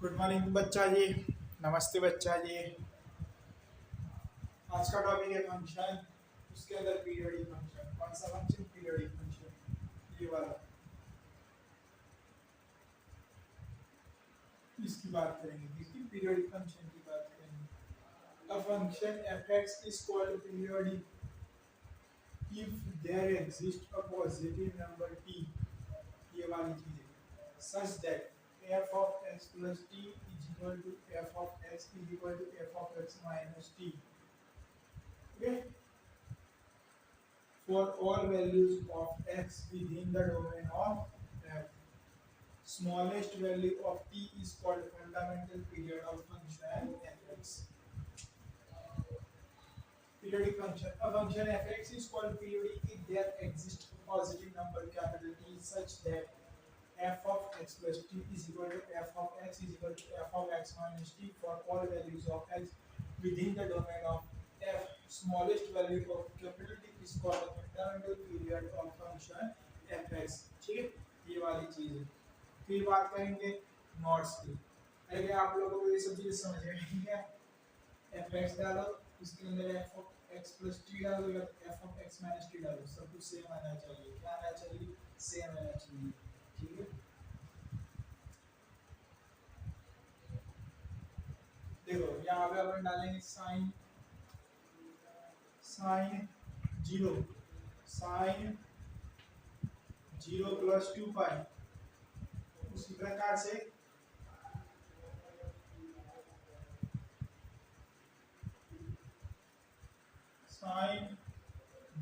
Good morning बच्चा जी। नमस्ते बच्चा जी। आज का टॉपिक है फंक्शन। उसके अंदर पीरियोडिक फंक्शन। कौन सा फंक्शन? पीरियोडिक फंक्शन, ये वाला। इसकी बात करेंगे, किसकी? पीरियोडिक फंक्शन की बात करेंगे। A function f(x) is called periodic if there exists a positive number t, ये वाली चीज है, such that f of x plus t is equal to f of x is equal to f of x minus t. Okay? For all values of x within the domain of f, smallest value of t is called fundamental period of function fx. Periodic function. A function fx is called periodic if there exists a positive number capital T such that f of x plus t is equal to f of x is equal to f of x minus t for all values of x within the domain of f. Smallest value of capital T is called the fundamental period of function fx. ठीक है, ये वाली चीज है। फिर बात करेंगे notes की। पहले आप लोगों को ये सब चीजें समझ में नहीं है। एफ एक्स डालो, इसके अंदर F of x plus T डालो या F of x minus T डालो, सब कुछ सेम आना चाहिए। क्या आना चाहिए? सेम आना चाहिए। ठीक है, देखो यहाँ पे अपन डालेंगे sine sine zero sine zero plus two pi. उसी प्रकार से sine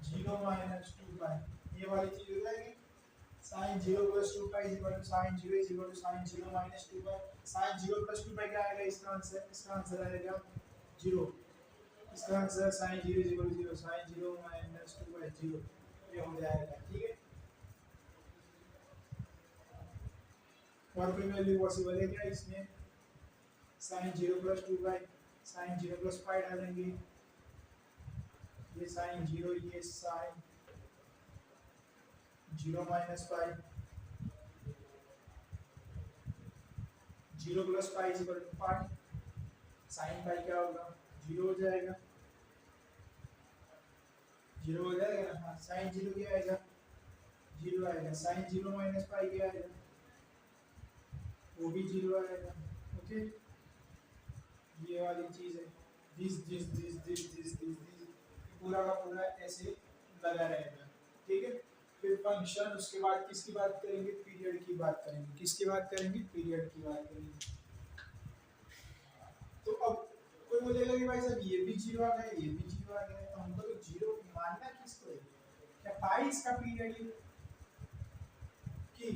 zero minus two pi, ये वाली चीज हो जाएगी। Sine zero plus two pi equal to sine zero is equal to sine zero minus two pi. Sine zero plus two pi क्या आएगा? इसका आंसर आएगा जीरो। इसका answer sine zero is equal to zero, sine zero minus two pi zero, ये हो जाएगा। ठीक है, और कोई वैल्यू पॉसिबल है क्या इसमें? Sine zero plus two pi, sine zero plus pi डालेंगे, ये साइन जीरो, ये sine zero minus pi, zero plus pi is equal to pi. Sine pi क्या होगा? जीरो हो जाएगा। जीरो हो जाएगा ना? हाँ, साइन जीरो क्या आएगा? जीरो आएगा। साइन जीरो माइनस पाई क्या आएगा? वो भी जीरो आएगा। ओके, ये वाली चीज है। This this this this this this this पूरा का पूरा ऐसे लगा रहेगा। ठीक है, फिर फंक्शन। उसके बाद किसकी बात करेंगे? पीरियड की बात करेंगे। किसकी बात करेंगे? पीरियड की बात करेंगे। तो अब कोई बोलेगा कि भाई साहब ये भी जीरो आ गया, ये भी जीरो आ गया, तो हमको तो जीरो मानना किसको है? क्या पाई इसका पीरियड है कि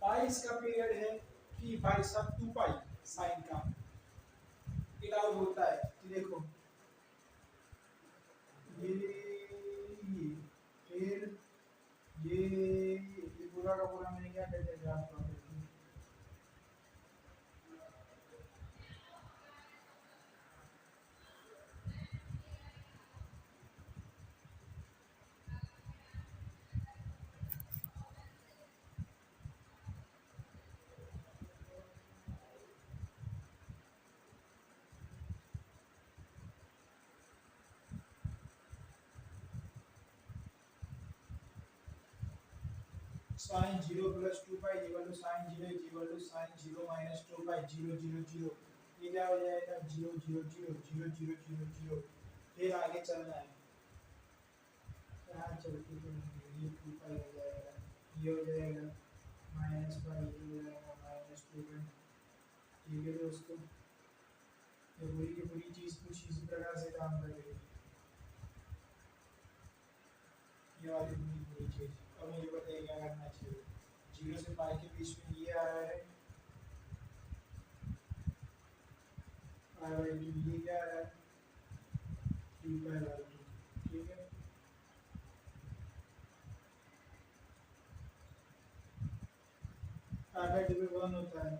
पाई इसका पीरियड है कि भाई साहब टू पाई साइन का इलाव होता है? कि देखो ये फिर ये पूरा का पूरा मैंने क्या कर दिया आपको? Sine zero plus two pi equal to sine zero is equal to sine zero minus two pi zero zero zero, ये क्या हो जाएगा? Zero zero zero zero zero zero zero. फिर आगे चलना है, यहाँ चलते चलेंगे, ये टू पाई हो जाएगा, ये हो जाएगा माइनस पाई, ये हो जाएगा माइनस टू पाई। ठीक है दोस्तों, ये पूरी की पूरी चीज कुछ इसी प्रकार से काम करेगी, ये वाली पूरी चीज। अब मुझे बताइए क्या करना चाहिए। जीरो से पाई के बीच में ये आ रहा है, पाई बाई टू, ये क्या आ रहा है? Two pi by two. ठीक है, पाई बाई टू पे वन होता है,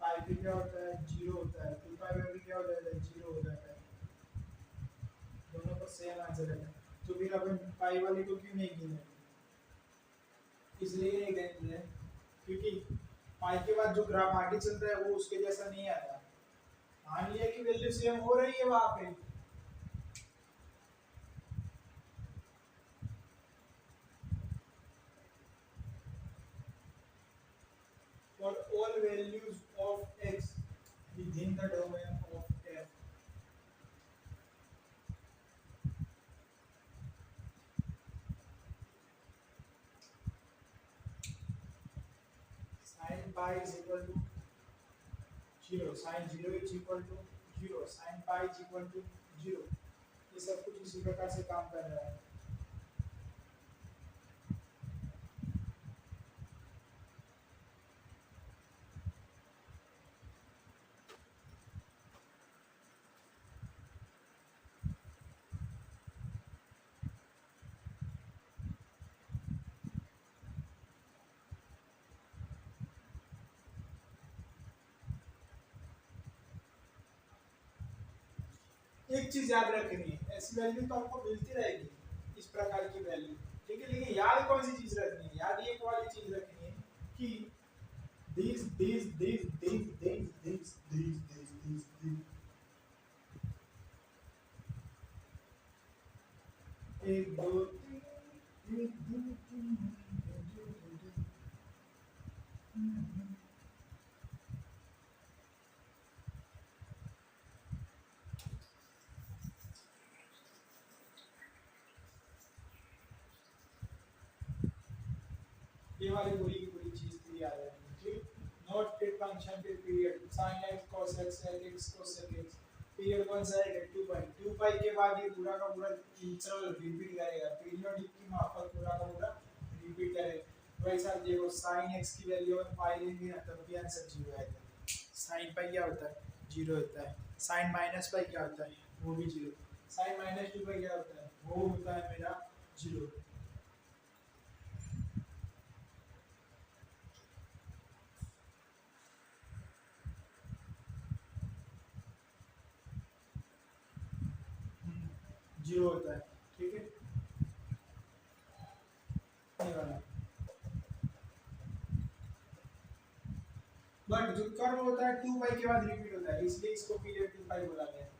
पाई पे क्या होता है? जीरो होता है। टू पाई बाई क्या हो जाता है? जीरो हो जाता है। दोनों का सेम आंसर है, तो फिर अपन पाई वाले को क्यों नहीं गिने? इसलिए नहीं गिने क्योंकि पाई के बाद जो ग्राफ आगे चल रहा है वो उसके जैसा नहीं आता। मान लिया कि वैल्यू सेम हो रही है वहां पे, for all values of x within the domain of f, sin pi is equal to 0, sin 0 is equal to 0, sin pi is equal to 0। ये सब कुछ इसी प्रकार से काम कर रहा है। एक चीज याद रखनी है, ऐसी वैल्यू तो आपको मिलती रहेगी इस प्रकार की वैल्यू, ठीक है। लेकिन याद कौन सी चीज रखनी है, याद ये वाली चीज रखनी है कि these एक दो तीन, एक दो तीन, ये वाली पूरी की पूरी चीज थी याद रखनी, ठीक। नोट फिट फंक्शन पे period sin x cos x sec x cosec x, period कौन सा है 2 पाई के बाद ये पूरा का पूरा इंटरवल रिपीट करेगा, पीरियोडिक की माफक पूरा का पूरा रिपीट करेगा। वैसा देखो sin x की वैल्यू अगर पाई लेंगे ना तब भी आंसर 0 आएगा। sin पाई क्या होता है 0 होता है, sin माइनस पाई क्या होता है वो भी 0, sin माइनस 2 पाई क्या होता है वो होता है मेरा 0। जीरो होता है, ठीक है। ये वाला बट जो कर्व होता है 2 पाई के बाद रिपीट होता है, इसलिए इसको पीरियड 2 पाई बोला गया है।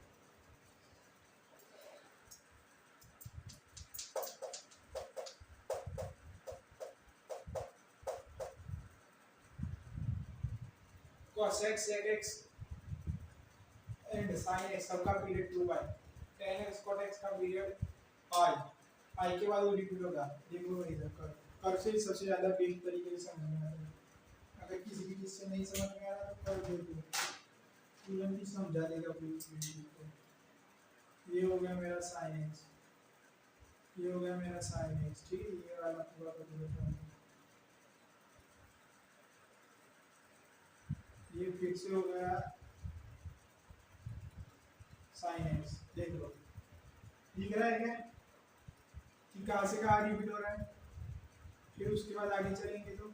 cos x sec x and sin x सबका पीरियड 2 पाई, tan x cot x का पीरियड पाई, पाई के बाद वो रिपीट होगा। देखो इधर कर्व से सबसे ज्यादा बेसिक तरीके से समझ में आता है। अगर किसी भी चीज से नहीं समझ में आ रहा तो कर्व देखो, तुरंत ही समझा देगा पूरी चीज को। ये हो गया मेरा sin x, ये हो गया मेरा sin x, ठीक है। ये वाला पूरा कर देता हूं, ये फिर से हो गया sin x। देख लो दिख रहा है क्या कि कहाँ से कहाँ रिपीट हो रहा है। फिर उसके बाद आगे चलेंगे तो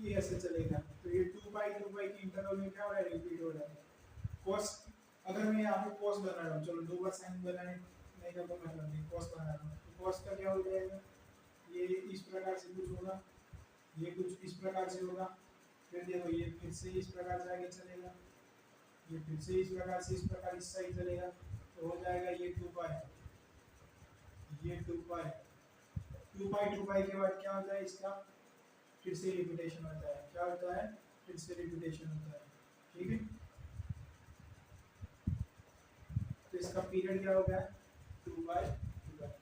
ये ऐसे चलेगा, तो ये 2 पाई के इंटरवल में क्या हो रहा है रिपीट हो रहा है। cos अगर मैं यहाँ पे cos बना रहा हूँ, चलो दो बार sin बनाने नहीं का तो मतलब नहीं, cos बना रहा हूँ तो cos का क्या हो जाएगा, ये इस प्रकार से कुछ होगा, ये कुछ इस प्रकार से होगा, फिर देखो ये फिर से इस प्रकार से आगे चलेगा, ये फिर से इस प्रकार से इस प्रकार इस साइड चलेगा, तो हो जाएगा ये 2 पाई, ये 2 पाई, 2 पाई के बाद क्या होता है इसका फिर से रिपीटेशन होता है। क्या होता है फिर से रिपीटेशन होता है, ठीक है। तो इसका पीरियड क्या हो गया 2 बाय 2 बाय,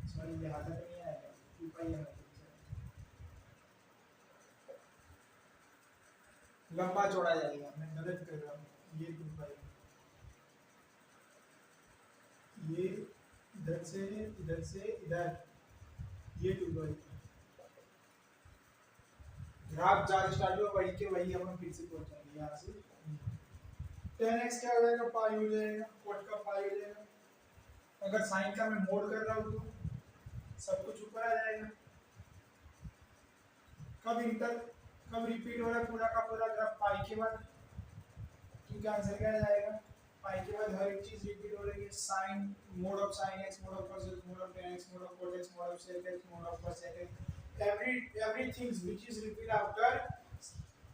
सॉरी यहाँ तक नहीं आएगा 2 पाई आएगा, लंबा चौड़ा जाएगा, मैं गलत कर रहा हूँ। ये 2 पाई, ये इधर से इधर, ये 2 पाई, ग्राफ जहाँ स्टार्ट हुआ वही के वही हम फिर से पहुंचेंगे यहाँ से। tan x क्या हो जाएगा पाई हो जाएगा, cot का पाई हो जाएगा। अगर sin का मैं मोड कर रहा हूँ तो सब कुछ ऊपर आ जाएगा। कब रिपीट हो रहा है पूरा का पूरा ग्राफ पाई के बाद, क्योंकि आंसर क्या आ जाएगा पाई के बाद हर एक चीज रिपीट हो रही है, sine mod of sine x, mod of cos x, mod of tan x, mod of cos x, mod of sec x, mod of cos sec x, everything which is repeat after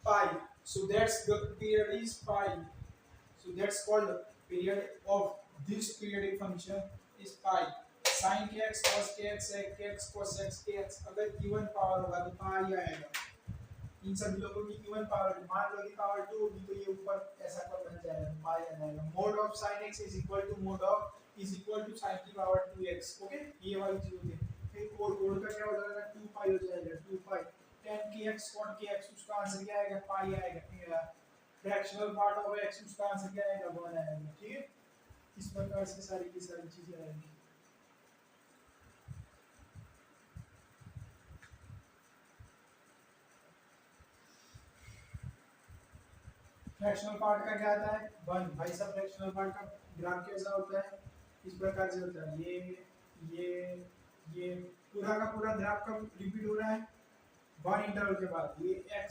pi, so that's the period is pi, so that's called period of this periodic function is pi. sin kx cos kx sec kx cos x kx अगर even power होगा तो पाई आएगा, इन सभी लोगों की even power, मान लो कि power 2 होगी तो ये ऊपर ऐसा कर बन जाएगा, पाई आ जाएगा। Mod of sin x is equal to mod of is equal to sin की पावर 2x, ओके, ये वाली चीज होती है। फिर कोड का क्या हो जाएगा, 2 पाई हो जाएगा, 2 पाई tan kx cot kx, उसका आंसर क्या आएगा, पाई आएगा। फ्रैक्शनल पार्ट ऑफ x, उसका आंसर क्या आएगा, 1 आएगा, ठीक है। इस प्रकार से सारी की सारी चीजें आएंगी। फ्रैक्शनल पार्ट का क्या आता है, 1 भाई सब। फ्रैक्शनल पार्ट का ग्राफ कैसा होता है, इस प्रकार से होता है, ये पूरा का पूरा ग्राफ कब रिपीट हो रहा है, 1 इंटरवल के बाद। ये x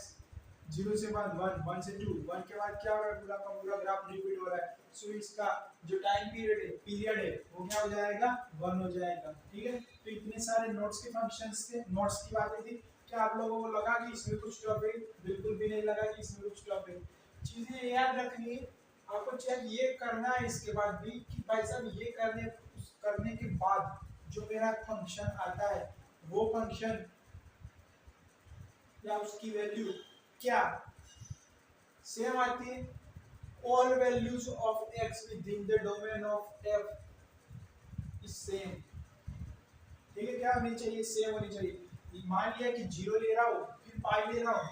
0 से 1 1 1 से 2 1 के बाद क्या हो रहा है, पूरा का पूरा ग्राफ रिपीट हो रहा है। सो इसका जो टाइम पीरियड है वो क्या हो जाएगा, 1 हो जाएगा, ठीक है। तो इतने सारे नोट्स के फंक्शंस थे, नोट्स की बातें थी। क्या आप लोगों को लगा कि इसमें कुछ टॉपिक, बिल्कुल भी नहीं लगा कि इसमें कुछ टॉपिक। चीजें याद रखनी है आपको, चेक ये करना है इसके बाद भी कि भाई साहब ये करने के बाद जो मेरा फंक्शन आता है वो फंक्शन या उसकी वैल्यू क्या सेम आती है। All values of x within the domain of f is same, ठीक है। क्या होनी चाहिए, सेम होनी चाहिए। मान लिया कि 0 ले रहा हूं फिर पाई ले रहा हूं,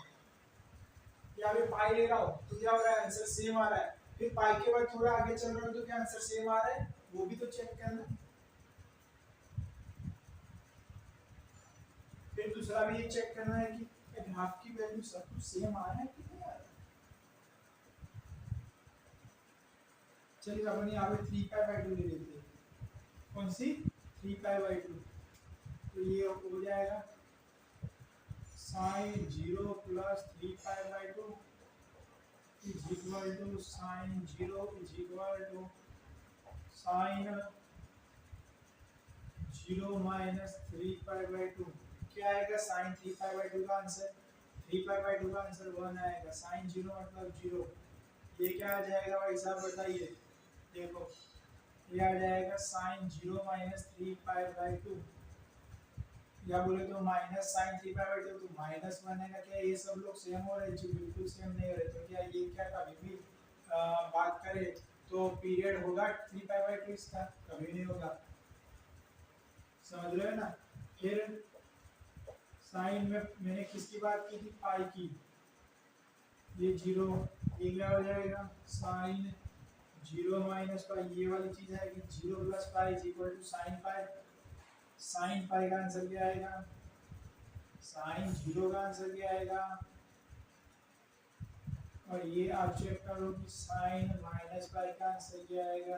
या फिर पाई ले रहा हूं तो क्या हो रहा है, आंसर सेम आ रहा है। फिर पाई के बाद थोड़ा आगे चल रहा हूं तो क्या आंसर सेम आ रहा है, वो भी तो चेक करना। फिर दूसरा भी ये चेक करना है कि ग्राफ की वैल्यू सब कुछ सेम आ रहा है कि नहीं आ रहा है। चलिए अपन यहाँ पे 3π/2 ले लेते हैं, कौन सी, 3π/2। तो ये हो जाएगा sin 0 plus 3π/2 is equal to sin 0 is equal to sin 0 minus 3π/2। क्या आएगा sin 3π/2 का आंसर, 3π/2 का आंसर 1 आएगा। sin 0 मतलब 0, ये क्या आ जाएगा भाई साहब बताइए, देखो ये आ जाएगा sin 0 माइनस 3π/2, या बोले तो माइनस sin 3π/2, तो माइनस बनेगा। क्या ये सब लोग सेम हो रहे, जी बिल्कुल सेम नहीं हो रहे। तो क्या ये क्या कभी भी बात करें तो पीरियड होगा 3π/2 इसका, कभी नहीं होगा, समझ रहे हो ना। फिर साइन में मैंने किसकी बात की थी, पाई की, ये 0, ये क्या हो जाएगा साइन 0 माइनस पाई, ये वाली चीज आएगी 0 plus pi is equal to sine pi. Sine pi का आंसर क्या आएगा, साइन 0 का आंसर क्या आएगा, और ये आप चेक करो कि साइन माइनस पाई का आंसर क्या आएगा,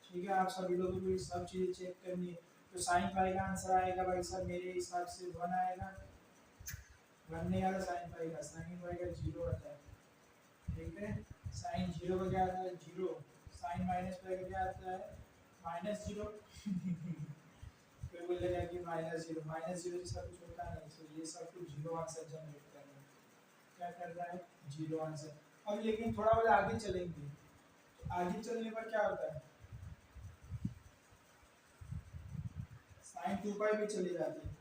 ठीक है। आप सभी लोगों को ये सब चीजें चेक करनी है। तो साइन पाई का आंसर आएगा भाई साहब मेरे हिसाब से 1 आएगा, 1 नहीं आएगा साइन पाई का, साइन पाई का 0 आता है, ठीक है। साइन 0 का क्या आता है, 0। साइन माइनस पाई का क्या आता है, -0। फिर बोलेगा कि -0, -0 जैसा कुछ होता नहीं, तो ये सब कुछ 0 आंसर जनरेट कर रहा है। क्या कर रहा है, 0 आंसर। अब लेकिन थोड़ा बहुत आगे चलेंगे, आगे चलने पर क्या होता है, साइन 2π भी चली जाती है,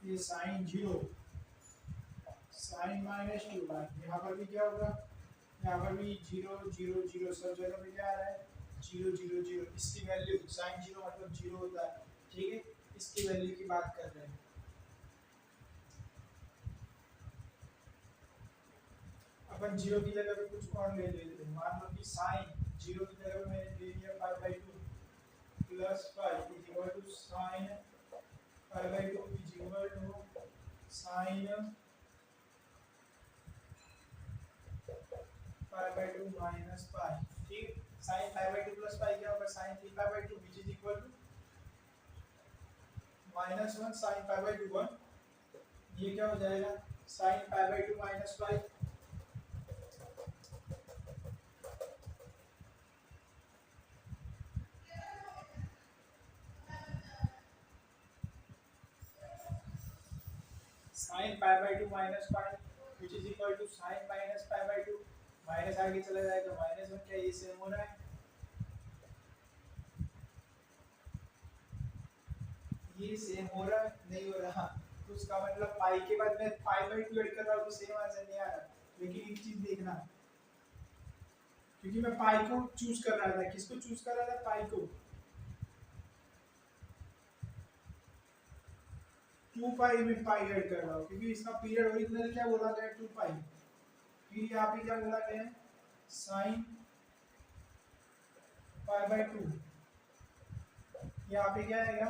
ये साइन 0 साइन -2, यहाँ पर भी क्या होगा, यहाँ पर भी 0 0 0, सब जगह पे क्या आ रहा है 0 0 0। इसकी वैल्यू साइन 0 मतलब 0 होता है, ठीक है। इसकी वैल्यू की बात कर रहे हैं। अपन 0 की जगह पे कुछ और ले लेते हैं, मान लो कि साइन 0 की जगह पे मैंने ले लिया π/2 plus pi is equal to sine π/2 is equal to sine π/2 minus pi, ठीक। साइन π/2 प्लस पाई क्या होगा, sine 3π/2 which is equal to -1 sine π/2 1, ये क्या हो जाएगा sine π/2 minus pi. Sine pi by two minus pi which is equal to sine minus pi by two, minus आगे चला जाएगा माइनस वन, क्या ये सेम हो रहा है? ये सेम हो रहा है? नहीं हो रहा। तो उसका मतलब पाई के बाद मैं पाई बाई टू ऐड कर रहा हूँ तो सेम आंसर नहीं आ रहा। लेकिन एक चीज देखना, क्योंकि मैं पाई को चूज कर रहा था, किसको चूज कर रहा था? पाई को। 2 पाई में पाई ऐड कर रहा हूँ क्योंकि इसका पीरियड ओरिजिनल क्या बोला गया है? 2 पाई। फिर यहाँ पे क्या बोला गया है? Sign pi by to. यहाँ पे क्या आएगा?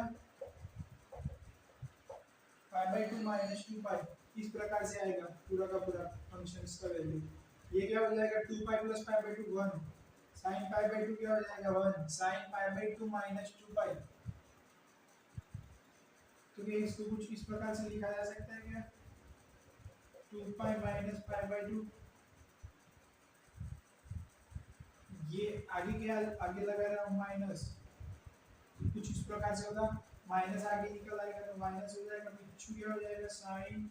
पाई बाई टू माइनस 2 पाई। इस प्रकार से आएगा पूरा का पूरा फंक्शन का वैल्यू। ये क्या हो जाएगा? 2 pi plus pi by to 1। Sign pi by two क्या हो जाएगा? 1। Sign pi by two minus 2 पाई। तो ये इसको कुछ इस प्रकार से लिखा जा सकता है क्या? 2 pi minus pi by to. ये आगे क्या आगे लगा रहा हूँ माइनस, कुछ इस प्रकार से होगा। माइनस आगे निकल आएगा तो माइनस हो जाएगा, पिछू क्या हो जाएगा? Sine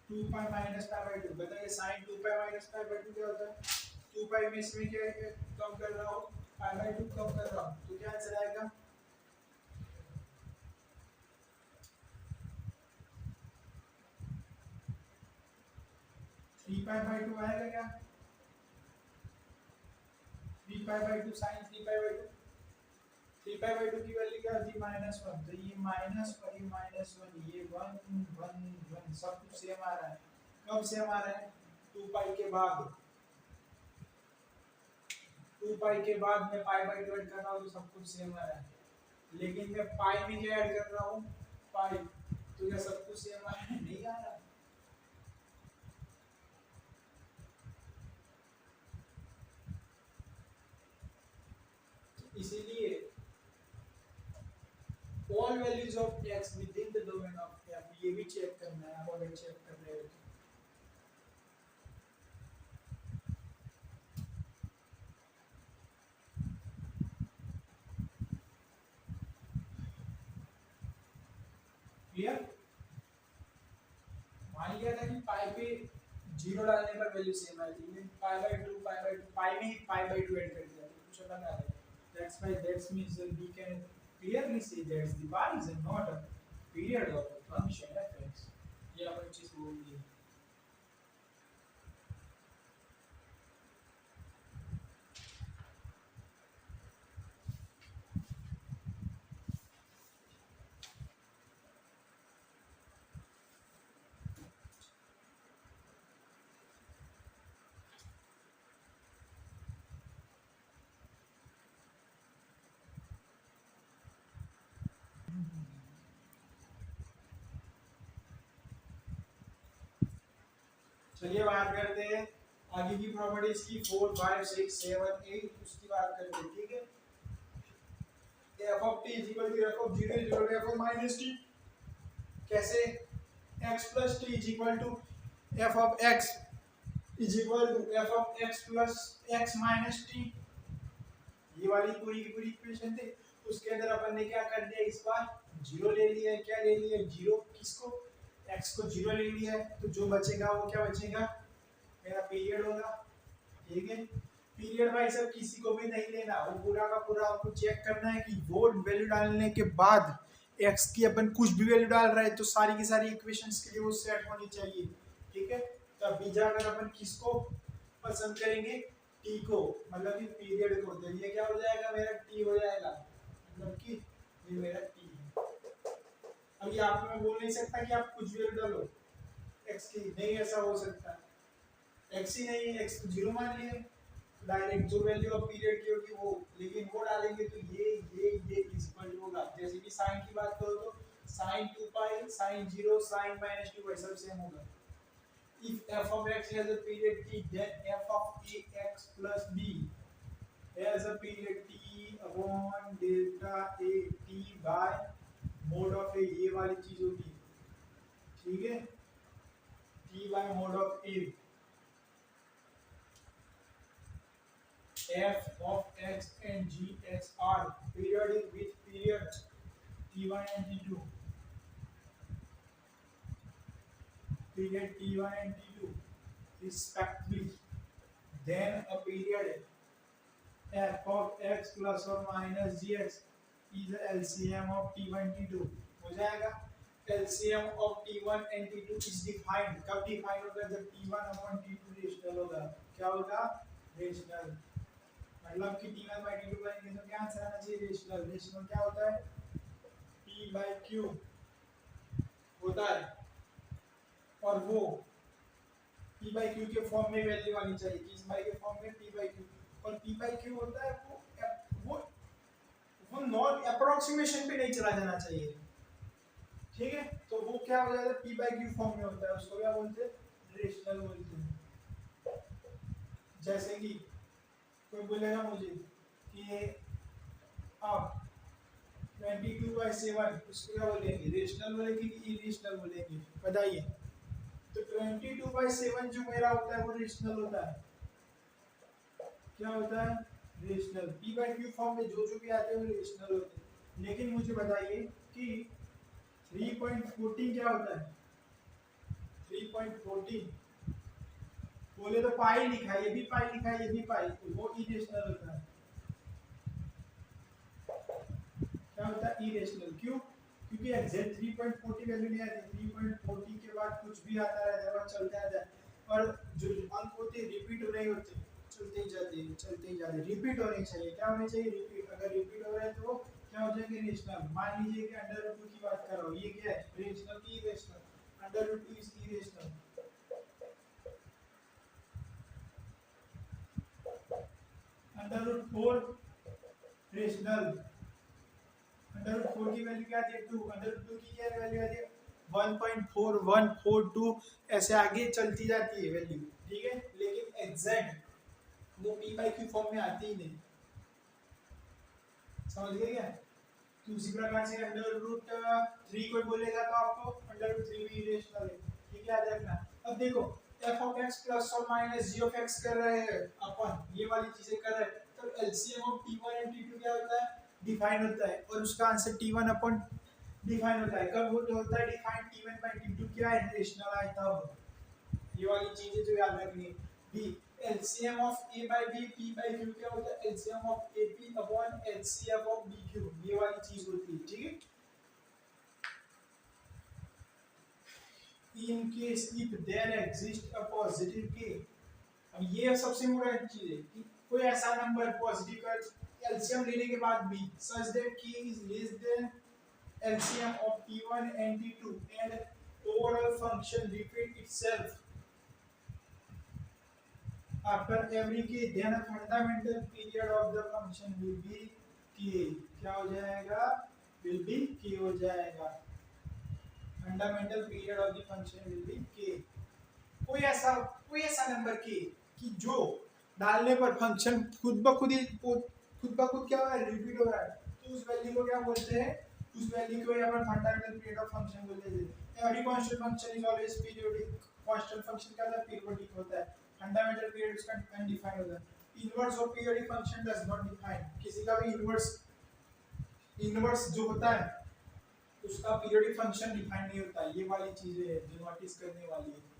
2 pi minus pi by two. बताइए sine 2 pi minus pi by two क्या होता है? 2 पाई में इसमें क्या कम कर रहा हूँ, पाई बाई टू कम कर रहा हूँ, तो क्या आंसर आएगा? थ्री पाई बाई टू आएगा क्या? 3 pi by two sine 3 pi by two. 3 pi by two की वैल्यू क्या होती है? Minus one. तो ये माइनस और ये माइनस वन, ये वन वन वन सब कुछ सेम आ रहा है। कब सेम आ रहा है? 2 पाई के बाद। 2 पाई के बाद मैं पाई बाई टू ऐड कर रहा हूँ तो सब कुछ सेम आ रहा है। लेकिन मैं पाई में क्या ऐड कर रहा हूँ? पाई। तो क्या सब कुछ सेम आ रहा है? नहीं आ रहा। इसीलिए all values of x within the domain of f, ये भी चेक करना है। आप अगर चेक कर रहे हो तो क्लियर। मान लिया था कि पाई पे जीरो डालने पर वैल्यू सेम आई थी, पाई बाई टू पाई में ही पाई बाई टू ऐड कर दिया तो कुछ अलग आ गया। That's why that means we can clearly say that the y is not a period of a function f(x). ये अपन चीज बोल दी। चलिए बात करते हैं आगे की प्रॉपर्टीज की। 4 5 6 7 8 उसकी बात करते हैं, ठीक है। f of t is equal to f of 0 is equal to f of minus t। कैसे? x plus t is equal to f of x is equal to f of x plus x minus t। ये वाली पूरी की पूरी equation थी। उसके अंदर अपन ने क्या कर दिया? इस बार जीरो ले लिया है। क्या ले लिया? जीरो। किसको? x को जीरो ले लिया है। तो जो बचेगा वो क्या बचेगा? मेरा पीरियड होगा, ठीक है। पीरियड भाई सब किसी को भी नहीं लेना, वो पूरा का पूरा आपको चेक करना है कि वो वैल्यू डालने के बाद x की अपन कुछ भी वैल्यू डाल रहे हैं तो सारी की सारी इक्वेशंस के लिए वो सेट होनी चाहिए, ठीक है। तब बीजा अगर अपन किसको पसंद करेंगे? t को, मतलब कि पीरियड को। तो ये क्या हो जाएगा? मेरा t हो जाएगा, मतलब कि ये मेरा t है। अब ये आपको मैं बोल नहीं सकता कि आप कुछ भी वैल्यू डालो x की, नहीं ऐसा हो सकता। x ही नहीं है, x को जीरो मान लिए डायरेक्ट, जो वैल्यू ऑफ पीरियड की होगी वो। लेकिन वो डालेंगे तो ये इक्वल होगा। जैसे कि साइन की बात करो तो sine 2 pi sine 0 sine minus 2 pi सब सेम होगा। if f of x has a period t, then f of ax plus b has a period t upon delta a t by mod of a, ये वाली चीज होगी, ठीक है। t by mod of a, f of x and g x are periodic with periods t1 and t2, period T1 and T2 respectively, then a period f of x plus or minus gx is the LCM of T1 T2 हो जाएगा। LCM of T1 and T2 is defined, कब define होगा जब T1 upon T2 rational होगा। क्या होगा? Rational. मतलब कि T1 by T2 करेंगे तो क्या आंसर आना चाहिए? रेशनल। रेशनल क्या होता है? P by Q होता है, और वो P by Q के फॉर्म में वैल्यू आनी चाहिए, किस बाई के फॉर्म में? P by Q। और P by Q होता है वो वो नॉन अप्रोक्सीमेशन पे नहीं चला जाना चाहिए, ठीक है? तो वो क्या हो जाता है? P by Q फॉर्म में होता है, उसको क्या बोलते हैं? रेशनल बोलते हैं। जैसे कि कोई बोलेगा मुझे कि आप 22/7, उसको क्या बोलेंगे? रेशनल बोलेंगे कि इरेशनल बोलेंगे? बताइए। तो 22/7 जो मेरा होता है वो रेशनल होता है। क्या होता है? Rational. P by Q form में जो भी आते हैं वो रेशनल होते हैं। लेकिन मुझे बताइए कि 3.14 क्या होता है? 3.14 बोले तो पाई लिखा है, ये भी पाई लिखा है, ये भी पाई, तो वो इरेशनल होता है। क्या होता है? इरेशनल। क्यों? क्योंकि एग्जैक्ट 3.40 वैल्यू नहीं आती, 3.40 के बाद कुछ भी आता रहता है और चलता रहता है, और जो अंक होते हैं रिपीट हो रहे होते हैं, चलते ही जाते हैं, चलते ही जाते हैं। रिपीट होने चाहिए। क्या होने चाहिए? रिपीट। अगर रिपीट हो रहा है तो क्या हो जाएंगे? रेशनल। मान लीजिए कि √2 की बात कर रहा हूँ, ये क्या है? रेशनल की इरेशनल। √2 is irrational. √4 रेशनल। √4 की वैल्यू क्या आती है? 2। √2 की क्या वैल्यू आती है? 1.4142। ऐसे आगे चलती जाती है वैल्यू, ठीक है? लेकिन एग्जैक्ट वो P by Q फॉर्म में आती ही नहीं। समझ गए क्या? तो उसी प्रकार से √3 कोई बोलेगा तो आपको √3 भी इरेशनल है, ठीक है? याद रखना। अब देखो f of x प्लस और माइनस g of x कर रहे हैं अपन, ये वाली चीजें कर रहे हैं, तो LCM of T1 and T2 क्या होता है? डिफाइन होता है, और उसका आंसर T1 अपन डिफाइन होता है। कब होता है डिफाइन? T1 by T2 क्या है? रेशनल आए तब। ये वाली चीजें जो याद रखनी है। b LCM of A by B, P by Q क्या होता है? LCM of AP upon HCF of BQ, ये वाली चीज होती है, ठीक है? In case if there exists a positive k, अब ये सबसे इम्पोर्टेंट चीज है कि कोई ऐसा नंबर पॉजिटिव का एलसीएम लेने के बाद भी such that k is less than LCM of T1 and T2 and overall function repeat itself after every k, then a fundamental period of the function will be k। क्या हो जाएगा? will be k हो जाएगा। Fundamental period of the function will be k। कोई ऐसा number k कि जो डालने पर फंक्शन खुद ब खुद क्या हो रहा है? रिपीट हो रहा है, तो उस वैल्यू को क्या बोलते हैं? उस वैल्यू को यहाँ पर फंडामेंटल पीरियड ऑफ फंक्शन बोलते हैं। Every constant function is always periodic. Constant function क्या होता है? पीरियोडिक होता है। फंडामेंटल पीरियड उसका अनडिफाइंड होता है। Inverse of periodic function does not define. किसी का भी इनवर्स जो होता है उसका पीरियोडिक फंक्शन डिफाइन नहीं होता। ये वाली चीजें है जो नोटिस करने वाली है।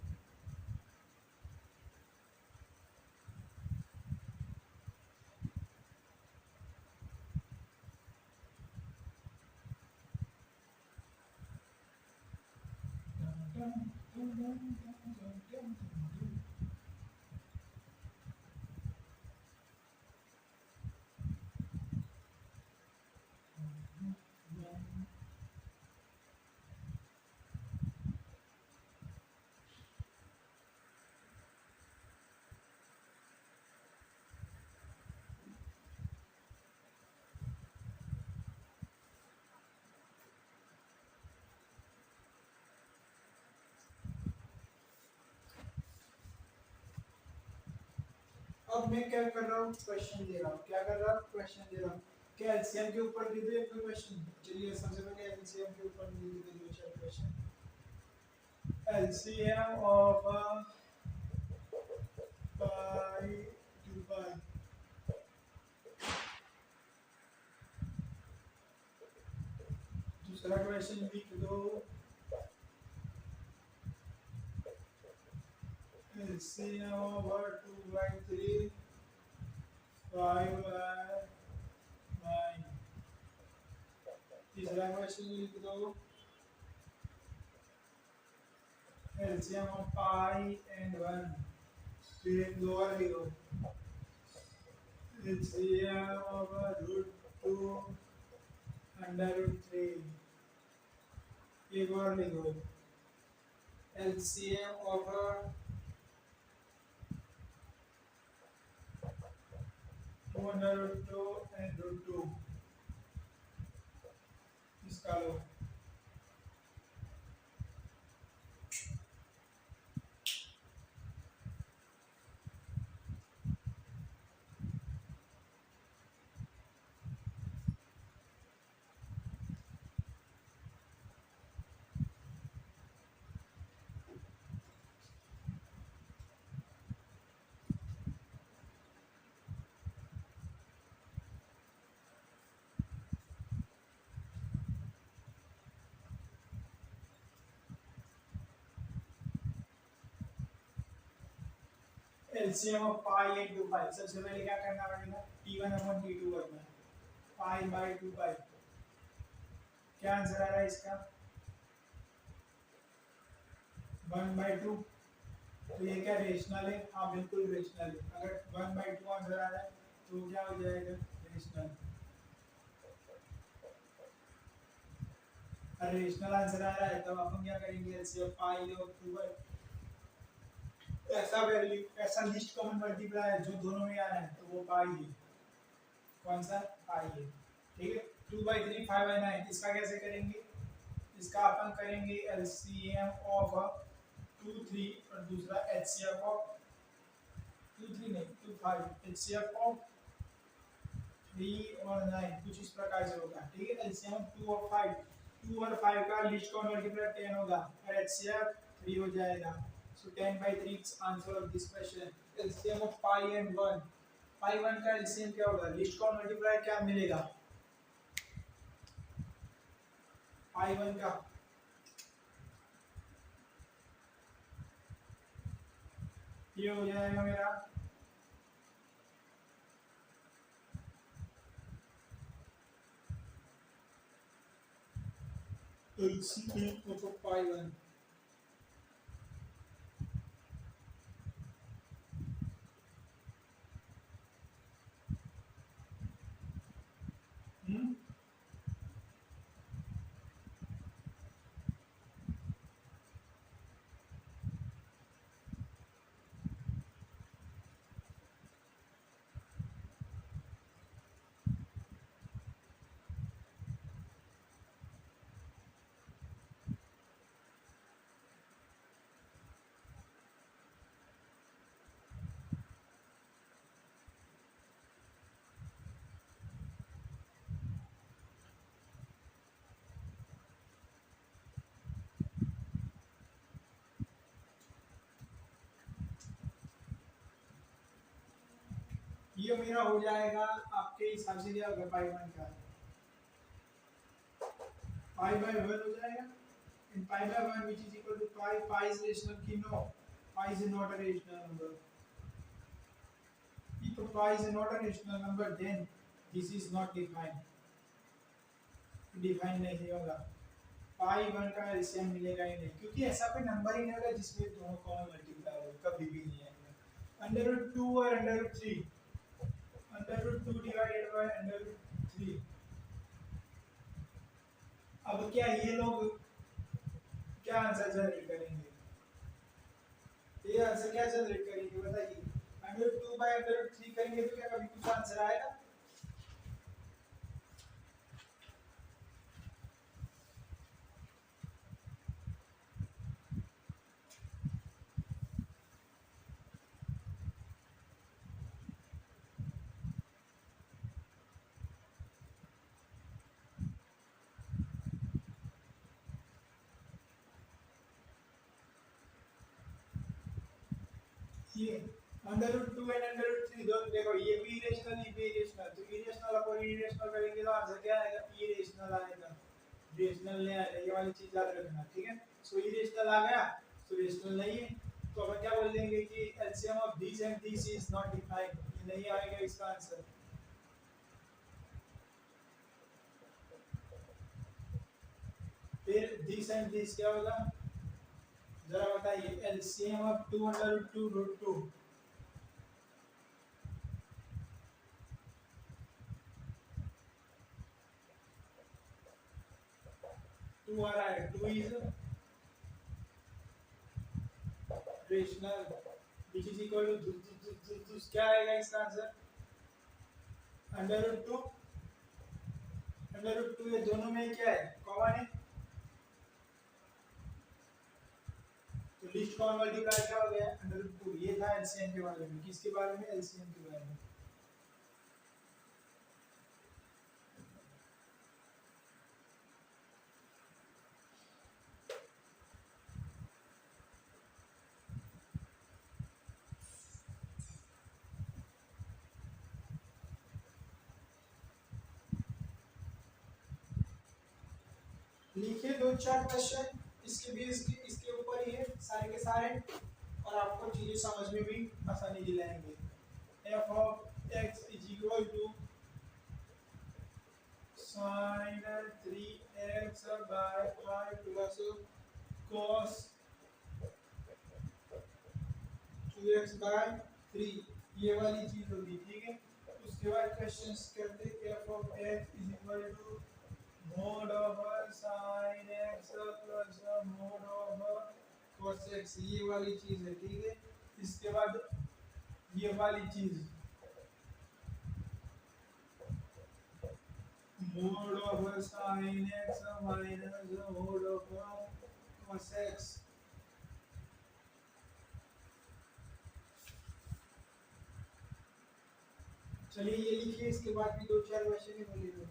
अब मैं क्या कर रहा हूँ? क्वेश्चन दे रहा हूँ। क्या कर रहा हूँ? क्वेश्चन दे रहा हूँ। क्या एलसीएम के ऊपर दे दो एक क्वेश्चन? चलिए सबसे पहले एलसीएम के ऊपर दे दो चार क्वेश्चन। एलसीएम ऑफ पाई 2 पाई। दूसरा क्वेश्चन लिख दो। LCM over 2 by 3, 5 by 9. तीसरा क्वेश्चन लिख दो LCM of pi and 1. फिर लोअर लिखो LCM over root 2 under root 3. एक और लिखो LCM over 2 under root 2 and root 2. इसका लो LCM of pi and 2 pi. सबसे पहले क्या करना पड़ेगा T1 अपॉन T2 करना है pi by 2 pi. क्या आंसर आ रहा है इसका 1 by 2. तो ये क्या रेशनल है? हाँ बिल्कुल रेशनल है. अगर 1 by 2 आंसर आ रहा है तो क्या हो जाएगा रेशनल. अगर रेशनल आंसर आ रहा है तब अपन क्या करेंगे LCM pi और 2 by ऐसा वैल्यू ऐसा लिस्ट कॉमन मल्टीप्लाई जो दोनों में आ रहा है तो वो पाई है. कौन सा पाई है. ठीक है 2 by 3 5 by 9. इसका कैसे करेंगे इसका अपन करेंगे LCM ऑफ 2 3 और दूसरा HCF ऑफ 2 3 नहीं 2 5 HCF ऑफ 3 और 9 कुछ इस प्रकार से होगा. ठीक है LCM 2 और 5 2 और 5 का लिस्ट कॉमन मल्टीप्लाई 10 होगा और HCF 3 हो जाएगा. So 10 by 3 is answer of this question. LCM of pi and 1. Pi 1 का LCM क्या होगा? लिस्ट कॉमन मल्टीप्लाई क्या मिलेगा? pi 1 का ये हो जाएगा मेरा LCM of pi 1. ये मेरा हो जाएगा आपके हिसाब से क्या होगा पाई 1 का पाई बाय 1 हो जाएगा and pi by 1 which is equal to pi is rational ki no pi is not a rational number. If pi is not a rational number then this is not defined. Define नहीं होगा. पाई 1 का LCM मिलेगा ही नहीं क्योंकि ऐसा कोई number ही नहीं होगा जिसमें दोनों कॉमन मल्टीप्लाई हो. कभी भी नहीं आएगा. अंडर रूट 2 और under root 3 under root 2 divided by under root 3. अब क्या ये लोग क्या आंसर जनरेट करेंगे? ये आंसर क्या जनरेट करेंगे बताइए. Under root 2 by under root 3 करेंगे तो क्या कभी कुछ आंसर आएगा? ये under root 2 and under root 3 दोनों देखो ये भी इरेशनल ये भी इरेशनल. तो इरेशनल अपॉन इरेशनल करेंगे तो आंसर क्या आएगा? इरेशनल आएगा. रेशनल नहीं आएगा. ये वाली चीज याद रखना. ठीक है. सो इरेशनल आ गया तो रेशनल नहीं है. तो अपन क्या बोल देंगे कि LCM of this and this is not defined, ये नहीं आएगा इसका आंसर। फिर दिस एंड दिस क्या होगा, जरा बताइए। एलसीएम ऑफ 2 √2 √2, 2 आ रहा है, 2 is rational, which is equal to क्या आएगा इसका आंसर, √2। √2 ये दोनों में क्या है, कॉमन है, तो लिस्ट कॉमन मल्टीप्लाई क्या हो गया, √2। ये था एलसीएम के बारे में, किसके बारे में, एलसीएम के बारे में। लिखिए 2-4 क्वेश्चन इसके बेस इसके ऊपर ही है सारे के सारे, और आपको चीजें समझ में भी आसानी दिलाएंगे। f of x is equal to sin 3x by 5 plus cos 2x by 3, ये वाली चीज होगी, ठीक है। उसके बाद क्वेश्चंस करते हैं, f of x is equal to mod of sin x plus mod of cos x, ये वाली चीज है, ठीक है। इसके बाद ये वाली चीज mod of sin x minus mod of cos x, चलिए ये लिखिए। इसके बाद भी 2-4 क्वेश्चन ही बोलिए।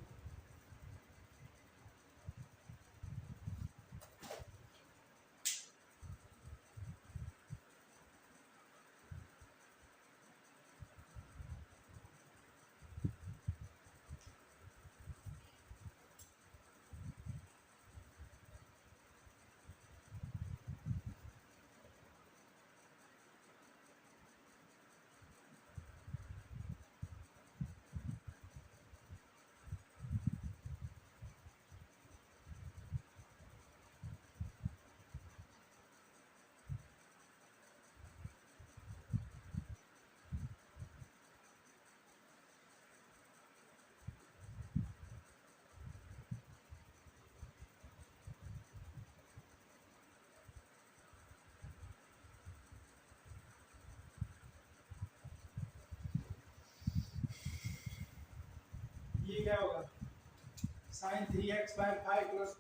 ये क्या होगा, sin 3x by 5 plus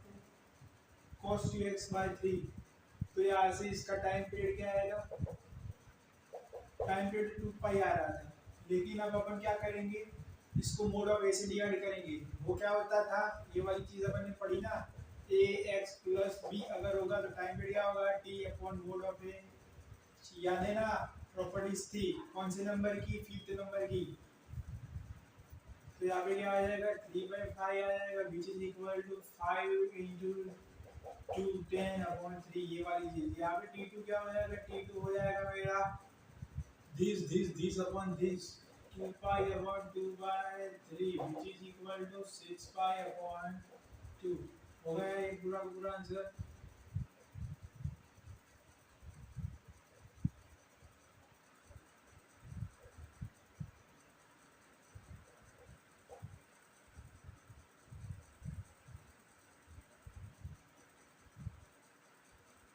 cos 2x by 3, तो यहाँ से इसका टाइम पीरियड क्या आएगा, टाइम पीरियड 2 पाई आ रहा था, लेकिन अब अपन क्या करेंगे, इसको मोड ऑफ ए से डिवाइड करेंगे। वो क्या होता था, ये वाली चीज अपन ने पढ़ी ना, ax प्लस b अगर होगा तो टाइम पीरियड क्या होगा, t अपॉन मोड ऑफ ए, याद है ना, प्रॉपर्टीज थी कौन से नंबर की, 5th नंबर की। तो यहाँ पे क्या आ जाएगा, 3/5 आ जाएगा, which is equal to 5 into 2 10/3, ये वाली चीज। यहाँ पे t2 क्या हो जाएगा, t2 हो जाएगा मेरा this upon this 2 pi upon 2/3, which is equal to 6 pi upon 2। हो गया ये पूरा पूरा आंसर।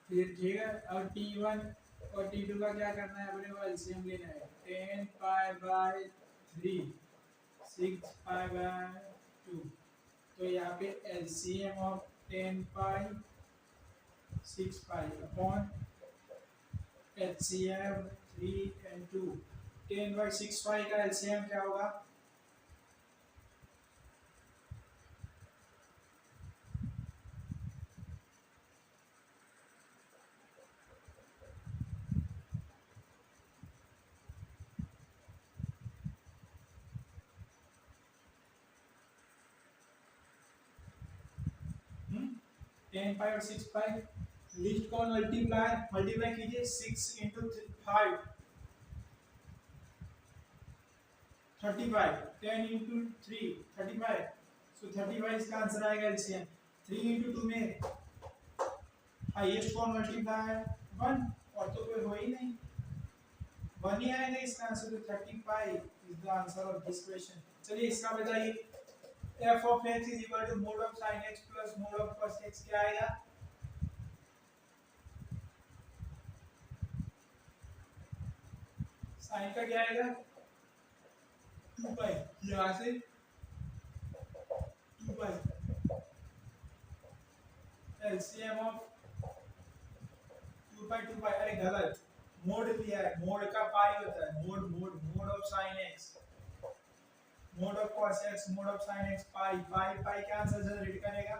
फिर ठीक है, और t1 और t2 का क्या करना है, अपने को एलसीएम लेना है। 10 पाई बाय 3 6 पाई बाय 2, तो यहाँ पे LCM of 10 pi 6 pi upon LCM 3 and 2, 10/6 पाई का एलसीएम क्या होगा, टेन पाई और 6 पाई लीस्ट काउंट मल्टीप्लाई कीजिए 6 इंटू 5 35 10 इंटू 3 35 सो 35 इसका आंसर आएगा एलसीएम 3 इंटू 2 में हाईएस्ट कौन मल्टीप्लाई है 1 और तो कोई हो ही नहीं 1 ही आएगा इसका आंसर तो 35 is the answer of this question. चलिए इसका बताइए f of x is equal to mod of sin x plus mod of cos x क्या आएगा sin का क्या आएगा 2 पाई यहाँ से 2 पाई LCM of 2 पाई अरे गलत मोड लिया है मोड का पाई होता है mode of sin x mod of cos x mod of sin x पाई क्या आंसर जनरेट करेगा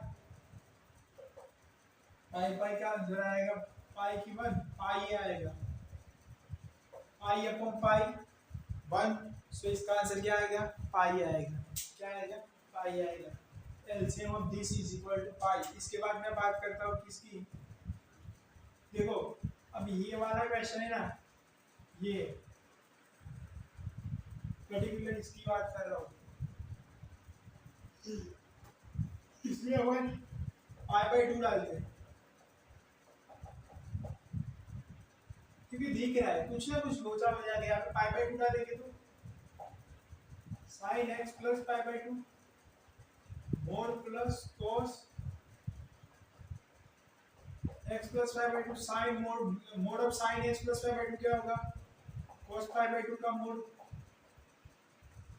पाई क्या आंसर आएगा पाई की 1 पाई आएगा पाई अपॉन पाई 1 सो इसका आंसर क्या आएगा पाई आएगा क्या आएगा पाई आएगा LCM of this is equal to pi. इसके बाद मैं बात करता हूँ किसकी देखो अब ये वाला क्वेश्चन है ना ये पर्टिकुलर इसकी बात कर रहा हूँ इसमें अपन पाई/2 डालते हैं क्योंकि दिख रहा है कुछ ना कुछ लोचा हो जाएगा यहाँ पे पाई/2 डालेंगे तो sin x plus पाई/2 mod plus cos x plus पाई/2 sin mod of sin x plus पाई/2 क्या होगा cos पाई/2 का mod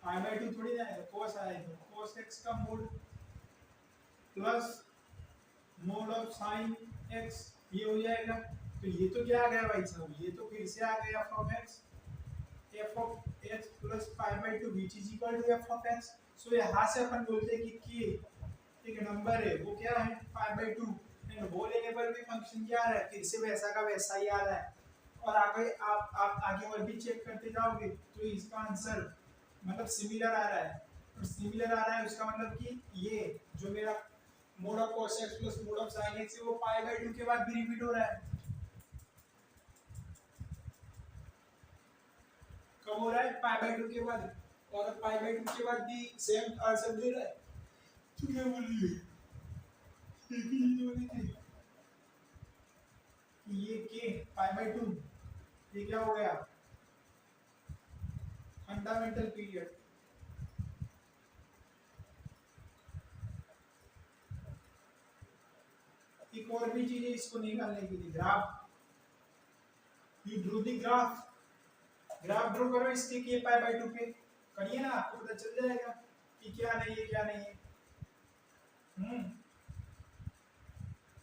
पाई/2 थोड़ी ना है cos आएगा cos x का mod plus mod of sin x ये हो जाएगा तो ये तो क्या आ गया भाई साहब ये तो फिर से आ गया f of x plus पाई/2 which is equal to f of x सो यहाँ से अपन बोलते हैं कि एक नंबर है वो क्या है पाई/2 एंड वो लेने पर भी फंक्शन क्या आ रहा है फिर से वैसा का वैसा ही आ रहा है और आगे आप आगे और भी चेक करते जाओगे तो इसका आंसर मतलब सिमिलर आ रहा है और सिमिलर आ रहा है उसका मतलब कि ये जो मेरा mode of cos x plus mod of sin x है वो पाई/2 के बाद भी रिपीट हो रहा है कब हो रहा है पाई/2 के बाद और पाई/2 के बाद भी सेम आंसर दे रहा है तो क्या बोल रही है ये के पाई/2 ये क्या हो गया फंडामेंटल पीरियड एक और भी चीज है इसको निकालने के लिए graph you Drew the graph draw करो इसके के पाई/2 पे करिए ना आपको पता चल जाएगा कि क्या नहीं है क्या नहीं है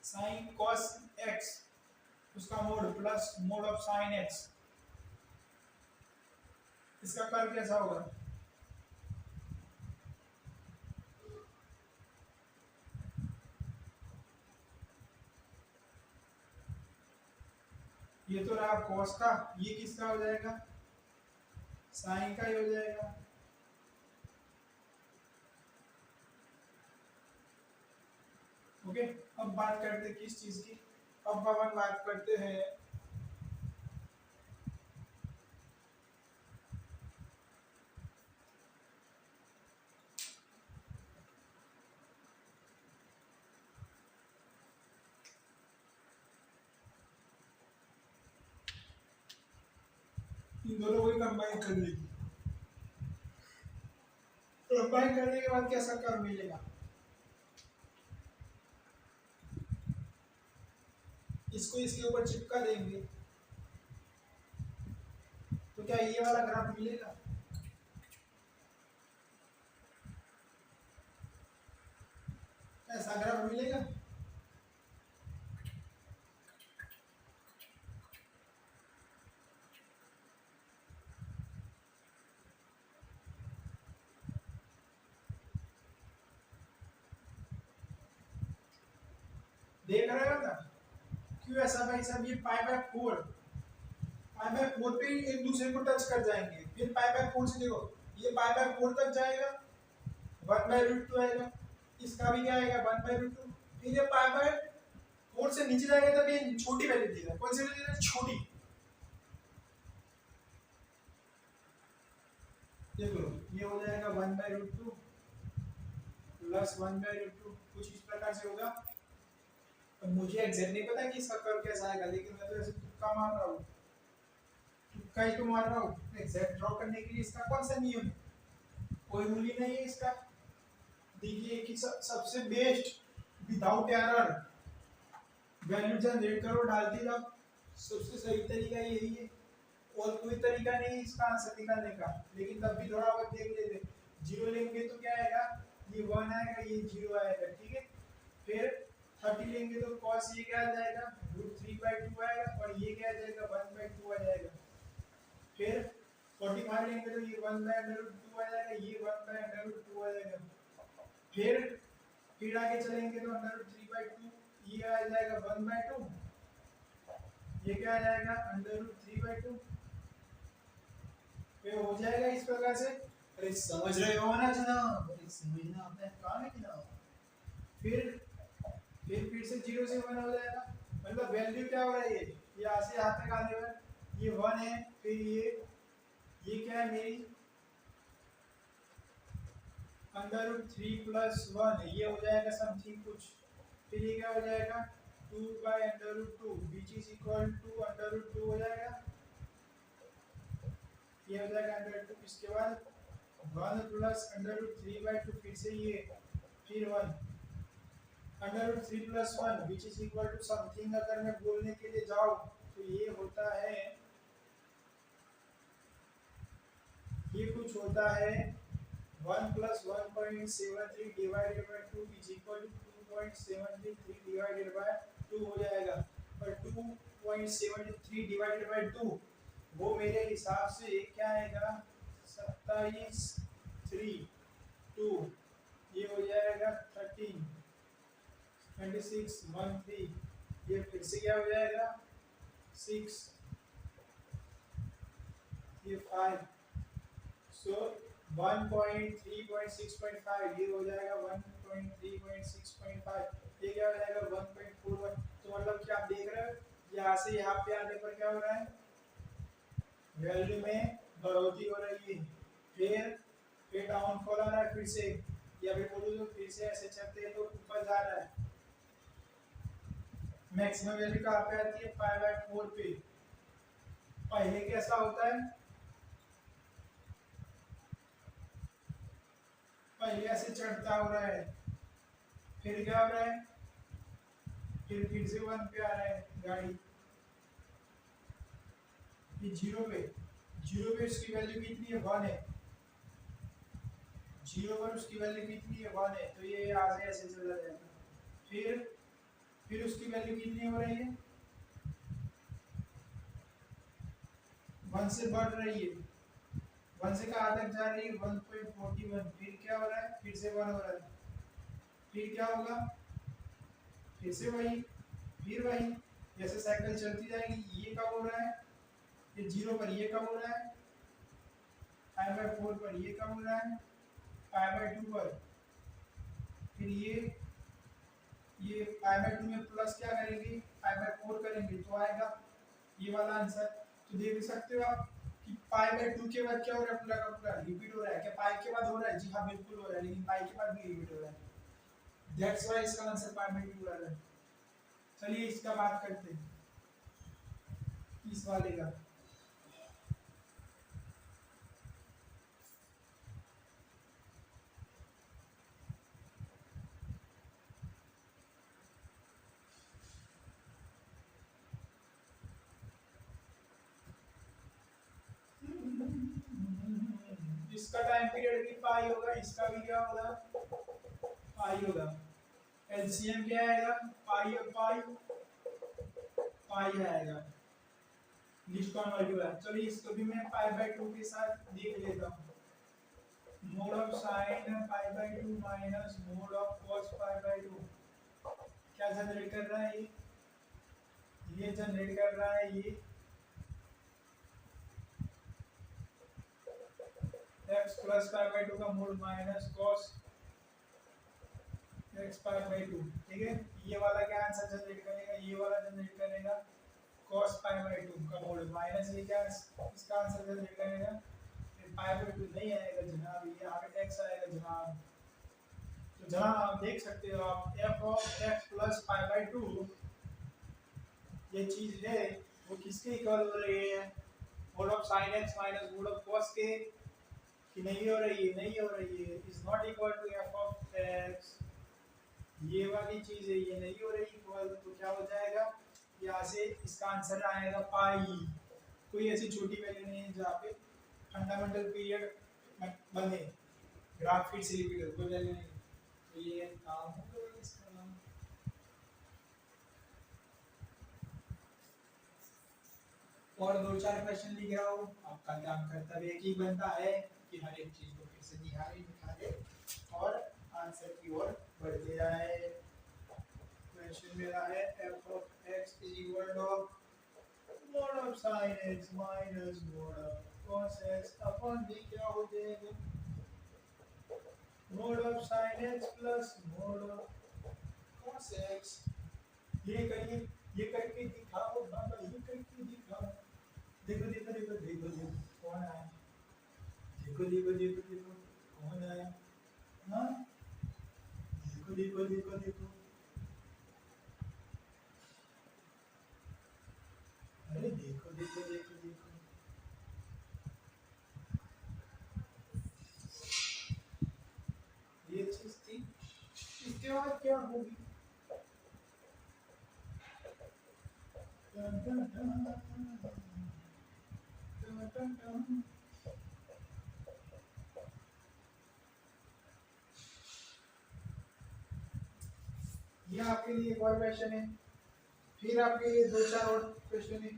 sin cos x उसका mode plus mod of sin x इसका कर्व कैसा होगा ये तो रहा cos का ये किसका हो जाएगा sin का ही हो जाएगा ओके अब बात करते किस चीज की अब अपन बात करते हैं इन दोनों को कंबाइन करने की कंबाइन करने के बाद कैसा कर्व मिलेगा इसको इसके ऊपर चिपका देंगे तो क्या ये वाला ग्राफ मिलेगा ऐसा ग्राफ मिलेगा देख रहे हो ना क्यों ऐसा भाई साहब ये पाई/4 पे एक दूसरे को टच कर जाएंगे फिर पाई/4 से देखो ये पाई/4 तक जाएगा 1/√2 आएगा इसका भी क्या आएगा 1/√2 फिर ये पाई/4 फोर से नीचे जाएगा तब ये छोटी वैल्यू देगा। कौन सी वैल्यू देगा? छोटी। देखो ये हो जाएगा 1/√2 प्लस 1/√2, कुछ इस प्रकार से होगा। अब मुझे एग्जैक्ट नहीं पता कि इसका कर्व कैसा आएगा, लेकिन मैं तो ऐसे तुक्का मार रहा हूँ, तुक्का ही तो मार रहा हूँ। एग्जैक्ट ड्रॉ करने के लिए इसका कौन सा नियम है? कोई रूल ही नहीं है इसका। देखिए कि सबसे best without error value generate करो, डालते जाओ, सबसे सही तरीका यही है। और कोई तरीका नहीं इसका आंसर निकालने का, लेकिन तब भी थोड़ा बहुत देख लेते। जीरो लेंगे तो क्या आएगा? ये 1 आएगा, ये 0 आएगा, ठीक है। फिर 30 लेंगे तो cos ये क्या आ जाएगा? √3/2 आएगा, और ये क्या आ जाएगा? 1/2 आ जाएगा। फिर 45 लेंगे तो ये 1/√2 आ जाएगा, ये 1/√2 आ जाएगा। फिर आगे चलेंगे तो √3/2 ये आ जाएगा 1/2, ये क्या आ जाएगा? √3/2। ये हो जाएगा इस प्रकार से। अरे समझ रहे हो ना जनाब? अरे समझना अपना काम है कि ना। फिर से 0 से 1 हो जाएगा। मतलब वैल्यू क्या हो रहा है? ये यहाँ से यहाँ तक आने पर ये 1 है, फिर ये क्या है मेरी? √3 + 1, ये हो जाएगा समथिंग कुछ। फिर ये क्या हो जाएगा? 2/√2 विच इज इक्वल टू √2 हो जाएगा, ये हो जाएगा √2। इसके बाद 1 + √3/2, फिर से ये, फिर 1 √3 + 1 which is equal to something. अगर मैं बोलने के लिए जाऊं तो ये होता है, ये कुछ होता है 1 + 1.73 divided by 2 is equal to 2.73 divided by 2 हो जाएगा। और 2.73 डिवाइडेड बाय 2 वो मेरे हिसाब से क्या आएगा? 27.32, ये हो जाएगा 13, 26, 13, ये फिर से क्या हो जाएगा? 6, ये 5, सो 1.3.6.5, ये हो जाएगा 1.3.6.5, ये क्या हो जाएगा? 1.41। तो मतलब क्या आप देख रहे हो, यहाँ से यहाँ पे आने पर क्या हो रहा है? वैल्यू में बढ़ोतरी हो रही है। फिर डाउनफॉल आ रहा है, फिर से, या फिर बोलूँ तो फिर से ऐसे चलते हैं तो ऊपर जा रहा है। मैक्सिमम वैल्यू कहाँ पे आती है? π/4 पे। पहले कैसा होता है? पहले ऐसे चढ़ता हो रहा है, फिर क्या हो रहा है? फिर से 1 पे आ रहा है गाड़ी, ये 0 पे उसकी वैल्यू कितनी है? 1 है। 0 पर उसकी वैल्यू कितनी है? 1 है, तो ये यहाँ से ऐसे चला जाएगा। फिर उसकी वैल्यू कितनी हो रही है? 1 से बढ़ रही है, 1 से कहाँ तक जा रही है? 1.41। फिर क्या हो रहा है? फिर से 1 हो रहा है, फिर क्या होगा? फिर से वही, फिर वही, जैसे साइकिल चलती जाएगी। ये कब हो रहा है? ये 0 पर। ये कब हो रहा है? π/4 पर। ये कब हो रहा है? π/2 पर। फिर ये π/2 में प्लस क्या करेंगे? π/4 करेंगे तो आएगा ये वाला आंसर। तो देख सकते हो आप कि π/2 के बाद क्या हो रहा है? पूरा का पूरा रिपीट हो रहा है। क्या पाई के बाद हो रहा है? जी हाँ, बिल्कुल हो रहा है, लेकिन पाई के बाद भी रिपीट हो रहा है। दैट्स व्हाई इसका आंसर π/2 आ रहा है। चलिए इसका बात करते हैं, इस वाले का। इसका टाइम पीरियड भी पाई होगा, इसका भी क्या होगा? पाई होगा। एलसीएम क्या आएगा? पाई और पाई, पाई आएगा। लिस्ट कौन मल्टीप्लाई। चलिए इसको भी मैं π/2 के साथ देख लेता हूँ। Mod of sine π/2 minus mod of cos π/2 क्या जनरेट कर रहा है? ये जनरेट कर रहा है ये x + π/2 का मोड माइनस cos x π/2, ठीक है। ये वाला क्या आंसर जनरेट करेगा, ये वाला जनरेट करेगा cos पाई बाई 2 का मोड माइनस ये क्या इसका आंसर जनरेट करेगा, फिर पाई बाई 2 नहीं आएगा जनाब, ये यहाँ पे x आएगा जनाब। तो जनाब आप देख सकते हो आप f of x plus pi by 2 ये चीज है वो किसके इक्वल हो रही है, mode of sin x minus mod of cos के, कि नहीं हो रही है, नहीं हो रही है, is not equal to f of x, ये वाली चीज है ये नहीं हो रही इक्वल, तो क्या हो जाएगा यहाँ से इसका आंसर आएगा पाई। कोई ऐसी छोटी वैल्यू नहीं है जहाँ पे फंडामेंटल पीरियड बने, ग्राफ फिर से रिपीट कोई वैल्यू नहीं, तो ये काम होगा इसका। और दो चार क्वेश्चन लिख रहा हूँ, आपका काम कर्तव्य एक ही बनता है कि हर एक चीज को फिर से निकाले और आंसर की ओर बढ़ते जाए। क्वेश्चन मेरा है f of x is equal to mod of sin x minus mod of cos x upon d क्या हो जाएगा, mod of sin x plus mod of cos x। ये करिए, ये करके दिखाओ बाबा, ये करके दिखाओ। देखो देखो देखो देखो देखो कौन आया, देखो देखो देखो देखो कौन आया, हाँ देखो देखो देखो देखो, अरे देखो देखो देखो देखो, ये चीज थी, इसके बाद क्या होगी, टन टन टन टन टन टन। ये आपके लिए एक और क्वेश्चन है, फिर आपके लिए दो चार और क्वेश्चन है।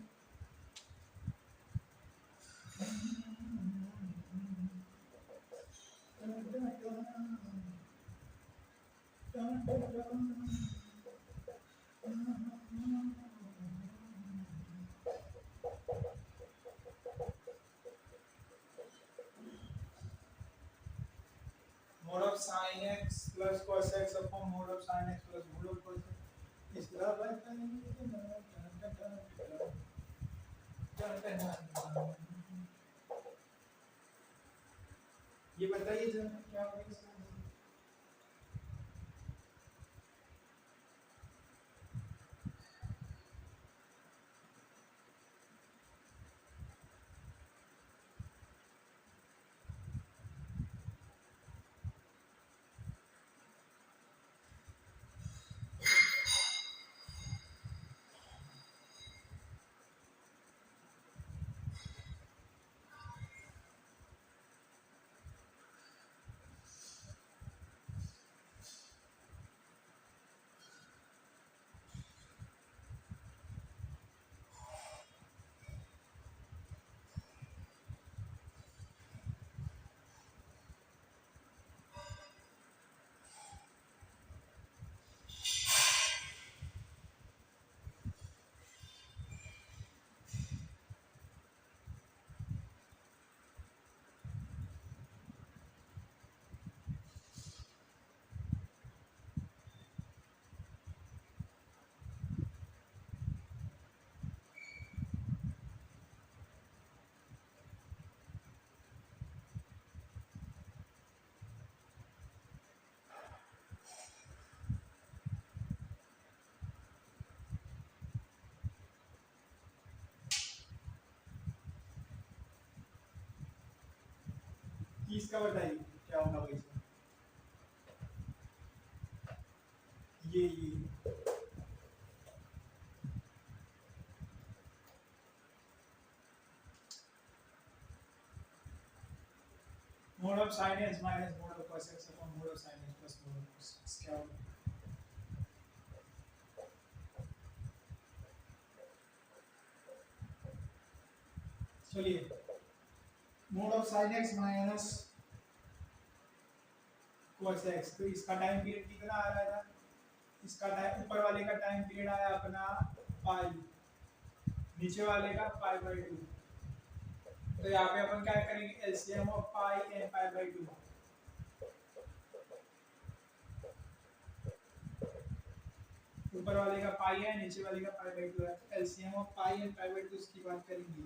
mod of sin x plus cos x upon mod of sin x plus mod of cos x is बराबर ये बताइए जरा क्या होगा इसका। इसका बताइए क्या होगा भाई, ये mod of sin x minus mod of cos x upon mod of sin x plus mod of cos x क्या होगा। चलिए mod of sin x minus cos x, तो इसका टाइम पीरियड कितना आ रहा था, इसका टाइम ऊपर वाले का टाइम पीरियड आया अपना पाई, नीचे वाले का पाई बाई 2, तो यहाँ पे अपन क्या करेंगे LCM of pi and pi by 2, ऊपर वाले का पाई है, नीचे वाले का पाई बाई 2 है, तो LCM of pi and pi by 2 की बात करेंगे।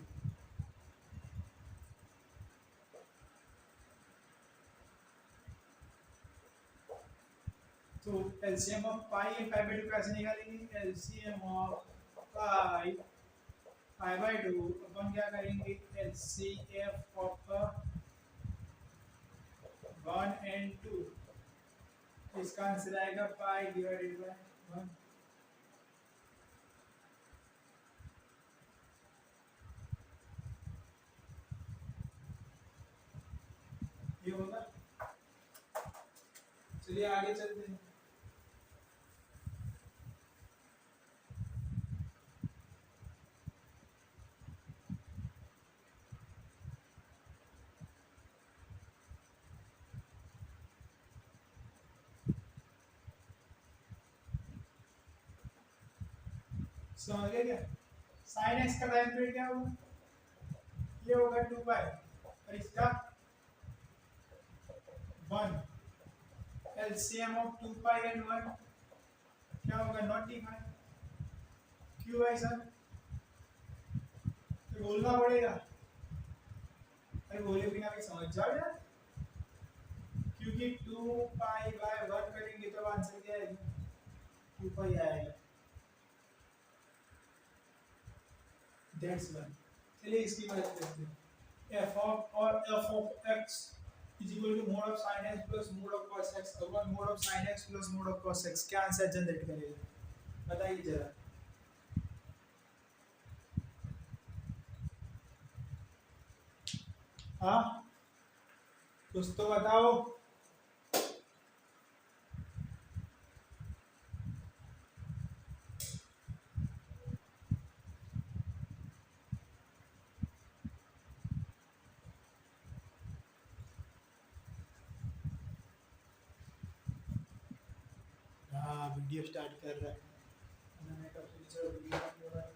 तो LCM of pi and pi by 2 कैसे निकालेंगे? LCM of pi pi by 2 अपन क्या करेंगे? एलसीएफ ऑफ 1 एंड 2, इसका आंसर आएगा पाई डिवाइडेड बाय 1। ये होगा। चलिए आगे चलते हैं। समझ गए क्या? साइन एक्स का टाइम पीरियड क्या होगा? ये होगा 2 पाई और इसका 1। एलसीएम ऑफ 2 पाई एंड 1 क्या होगा? Not define. क्यों है सर? तो बोलना पड़ेगा। अरे बोले बिना भी समझ जाओ यार, क्योंकि 2 पाई बाय 1 करेंगे तो आंसर क्या आएगा? 2 पाई आएगा। That's one. चलिए इसकी मदद करते हैं। f ऑफ और f of x is equal to mod of sin x plus mod of cos x upon mod of sin x plus mod of cos x, क्या आंसर जनरेट करेगा? बताइए जरा। हाँ, कुछ तो बताओ। हाँ, वीडियो स्टार्ट कर रहा है। मैंने कहा फिर वीडियो हो रहा है।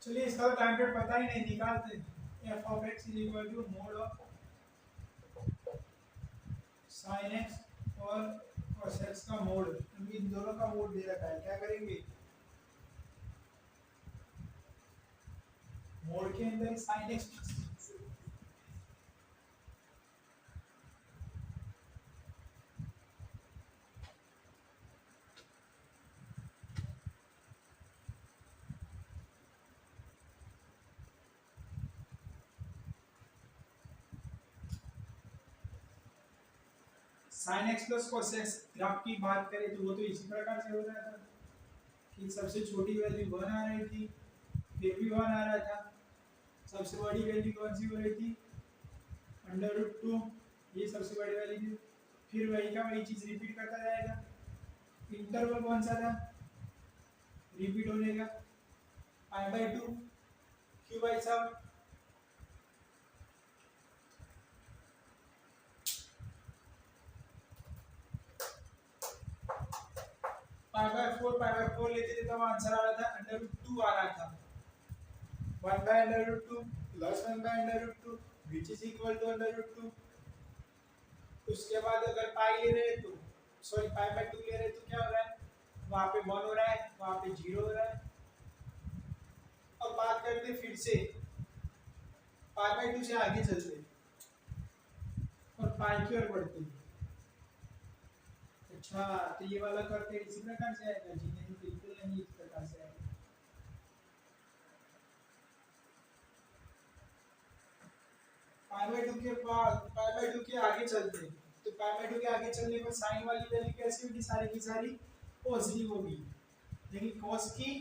चलिए इसका टाइम पीरियड पता ही नहीं, निकालते। f of x is equal to mod of sin x और cos x का मोड, क्योंकि इन दोनों का मोड दे रखा है। क्या करेंगे? मोड के अंदर sin x sin x plus cos x graph की बात करें तो वो तो इसी प्रकार से हो रहा था कि सबसे छोटी वैल्यू 1 आ रही थी, फिर भी 1 आ रहा था। सबसे बड़ी वैल्यू कौन सी हो रही थी? √2, ये सबसे बड़ी वैल्यू थी। फिर वही का वही चीज रिपीट करता जाएगा। इंटरवल कौन सा था रिपीट होने का? π/2। क्यों भाई साहब? π/4 लेते थे तब आंसर आ रहा था √2 आ रहा था। 1/√2 plus 1/√2 which is equal to √2। उसके बाद अगर पाई ले रहे तो सॉरी π/2 ले रहे तो क्या हो रहा है? वहां पे 1 हो रहा है, वहां पे 0 हो रहा है। अब बात करते फिर से π/2 से आगे चलते और पाई की ओर बढ़ते। अच्छा, तो ये वाला करते इसी प्रकार से आएगा? जी नहीं, बिल्कुल नहीं इस प्रकार से आएगा। π/2 के बाद π/2 के आगे चलते हैं, तो π/2 के आगे चलने पर साइन वाली वैल्यू कैसी होगी? सारी की सारी पॉजिटिव होगी, लेकिन cos की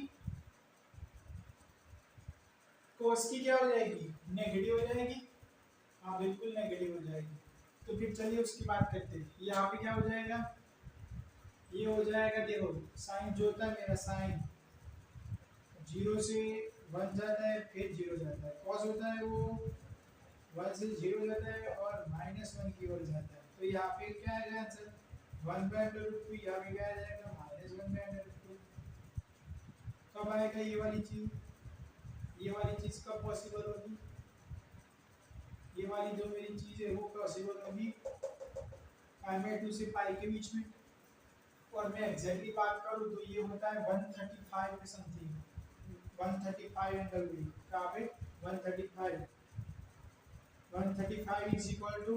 कोस की क्या हो जाएगी, नेगेटिव हो जाएगी। हाँ बिल्कुल नेगेटिव हो जाएगी। तो फिर चलिए उसकी बात करते हैं। यहाँ पे क्या हो जाएगा, ये हो जाएगा, देखो साइन जो होता है मेरा साइन 0 से 1 जाता है फिर 0 जाता है, कॉस होता है वो 1 से 0 जाता है और -1 की ओर जाता है। तो यहाँ पे क्या आएगा आंसर 1/√2, यहाँ पे क्या आ जाएगा -1/√2। कब आएगा ये वाली चीज, ये वाली चीज कब पॉसिबल होगी, ये वाली जो मेरी चीज है वो पॉसिबल होगी π/2 से पाई के बीच में। और मैं एग्जैक्टली बात करूँ तो ये होता है 135 के समथिंग, 135 एंगल में। कहाँ पे 135, 135 is equal to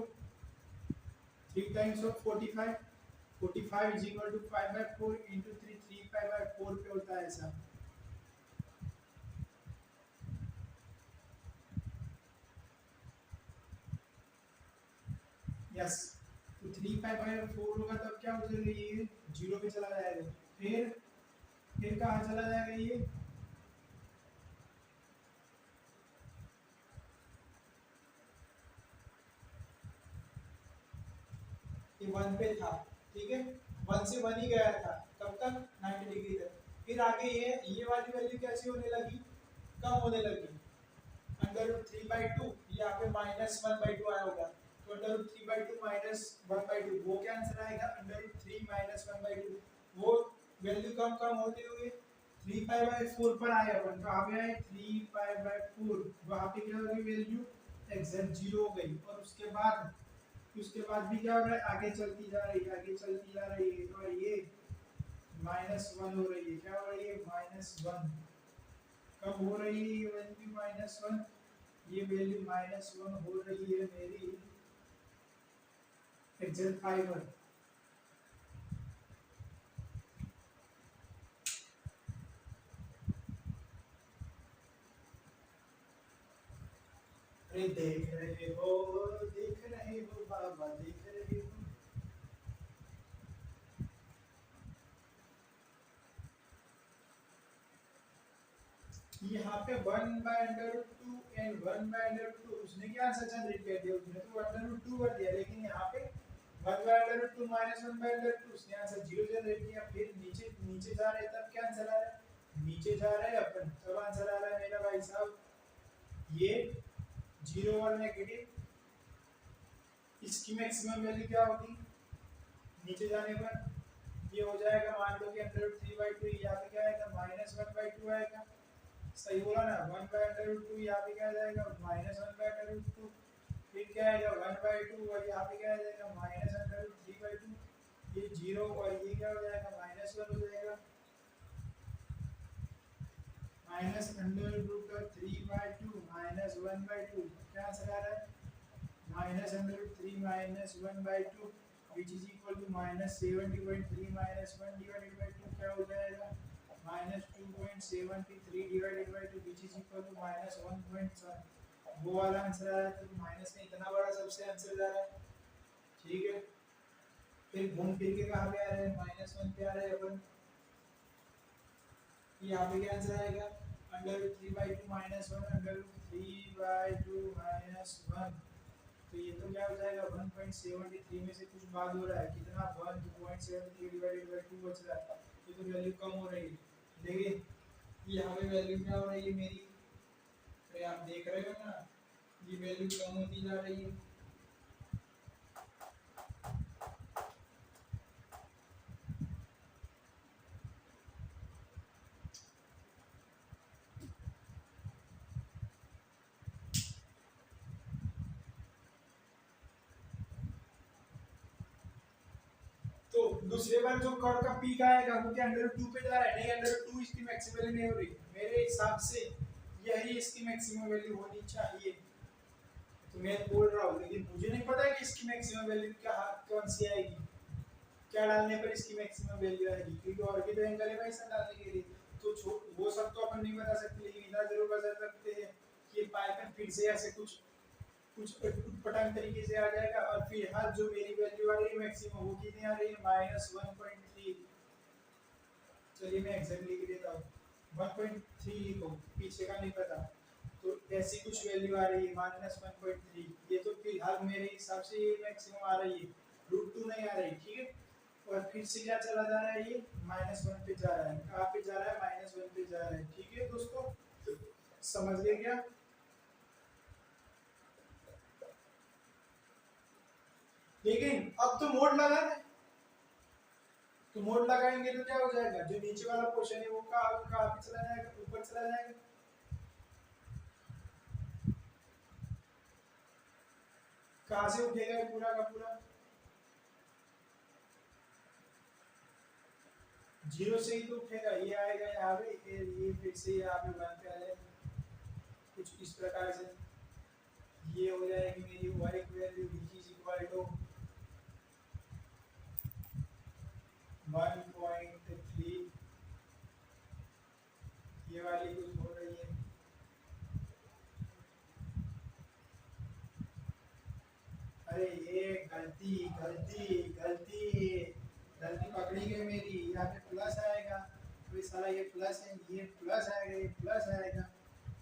3 times of 45, 45 is equal to 5/4 into 3, 3π/4 पे होता है ऐसा। यस, तो 3π/4 होगा तब क्या हो जाएगा, ये 0 पे चला जाएगा। फिर कहाँ चला जाएगा ये, ये 1 पे था, ठीक है 1 से 1 ही गया था, कब तक 90 डिग्री तक। फिर आगे ये वाली वैल्यू कैसे होने लगी, कम होने लगी, √3/2, यहाँ पे -1/2 आया होगा, तो √3/2 -1/2 वो क्या आंसर आएगा, √3 -1/2। वो वैल्यू कम कम होते हुए 3π/4 पर आए अपन, कहाँ पे आए 3π/4, वहाँ पे क्या हो गई वैल्यू एग्जैक्ट 0 हो गई। और उसके बाद भी क्या हो रहा है, आगे चलती जा रही है, आगे चलती जा रही है, तो ये -1 हो रही है, क्या हो रही है -1। कब हो रही है ये वैल्यू -1, ये वैल्यू -1 हो रही है मेरी एग्जैक्ट 5 पर। अरे देख रहे हो, देख रहे हो बाबा, देख रहे हो। यहाँ पे 1/√2 एंड 1/√2, उसने क्या आंसर जनरेट कर दिया, उसने तो 1/√2 कर दिया, लेकिन यहाँ पे 1/√2 -1/√2 उसने आंसर 0 जनरेट किया। फिर नीचे नीचे जा रहे हैं तब क्या आंसर आ रहा है, नीचे जा रहे हैं अपन तब आंसर आ रहा है मेरा भाई साहब ये 0 और नेगेटिव। इसकी मैक्सिमम वैल्यू क्या होगी नीचे जाने पर, ये हो जाएगा, मान लो कि √3/2, यहाँ पे क्या आएगा -1/2 आएगा, सही बोला ना, 1/√2, यहाँ पे क्या आ जाएगा -1/√2। फिर क्या आएगा 1/2 और यहाँ पे क्या आ जाएगा -1/3/2, ये 0 और ये क्या हो जाएगा -1 हो जाएगा, -√3/2 -1/2, क्या आंसर आ रहा है -√3 -1/2 which is equal to -70.3 -1 divided by 2, क्या हो जाएगा -2.73 divided by 2 which is equal to -1.7। वो वाला आंसर आ रहा है, तो माइनस में इतना बड़ा सबसे आंसर जा रहा है, ठीक है। फिर घूम फिर के कहाँ पे आ रहे हैं, -1 पे आ रहे हैं अपन। यहाँ पे क्या आंसर आएगा √3/2 -1 √3/2 -1, तो ये तो क्या हो जाएगा 1.73 में से कुछ बाद हो रहा है, कितना 1.73 डिवाइडेड बाय 2 बच रहा है, ये तो वैल्यू कम हो रही है। लेकिन यहाँ पे वैल्यू क्या हो रही है मेरी, अरे आप देख रहे हो ना, ये वैल्यू कम होती जा रही है। तो दूसरे बार जो कर्व का पीक आएगा वो क्या √2 पे जा रहा है, नहीं √2 इसकी मैक्सिमम वैल्यू नहीं हो रही, मेरे हिसाब से यही इसकी मैक्सिमम वैल्यू होनी चाहिए। तो मैं बोल रहा हूँ, लेकिन मुझे नहीं पता कि इसकी मैक्सिमम वैल्यू क्या कौन सी आएगी, क्या डालने पर इसकी मैक्सिमम वैल्यू आएगी, क्योंकि और भी तो एंगल है भाई सब डालने के लिए। तो वो सब तो अपन नहीं बता सकते, लेकिन इतना जरूर बता सकते हैं कि पाइथन फिर से ऐसे कुछ उटपटांग तरीके से आ जाएगा। और फिर हर जो मेरी वैल्यू आ रही है मैक्सिमम वो कितनी आ रही है -1.3। चलिए मैं एग्जैक्ट लिख देता हूँ, 1.3 लिखो, पीछे का नहीं पता। तो तो ऐसी कुछ वैल्यू आ रही है -1.3, ये तो फिलहाल मेरे हिसाब से ये मैक्सिमम आ रही है, √2 नहीं आ रही, ठीक है। और फिर से क्या चला जा रहा है, ये -1 पे जा रहा है, कहाँ पे जा रहा है, -1 पे जा रहा है, ठीक है दोस्तों, समझ गए क्या। लेकिन अब तो मोड लगा है, तो मोड लगाएंगे तो क्या हो जाएगा, जो नीचे वाला पोर्शन है वो कहाँ पे चला जाएगा, ऊपर चला जाएगा। कहाँ से उठेगा ये पूरा का पूरा, 0 से ही तो उठेगा, ये आएगा यहाँ पे, ये फिर से यहाँ पे 1 पे आ जाएगा, कुछ इस प्रकार से ये हो जाएगी मेरी y की value which is equal to 1.3, ये वाली कुछ हो रही है, अरे ये गलती गलती गलती गलती पकड़ी गई मेरी, यहाँ पे प्लस आएगा, तो ये सारा ये प्लस है, ये प्लस आएगा, ये प्लस आएगा,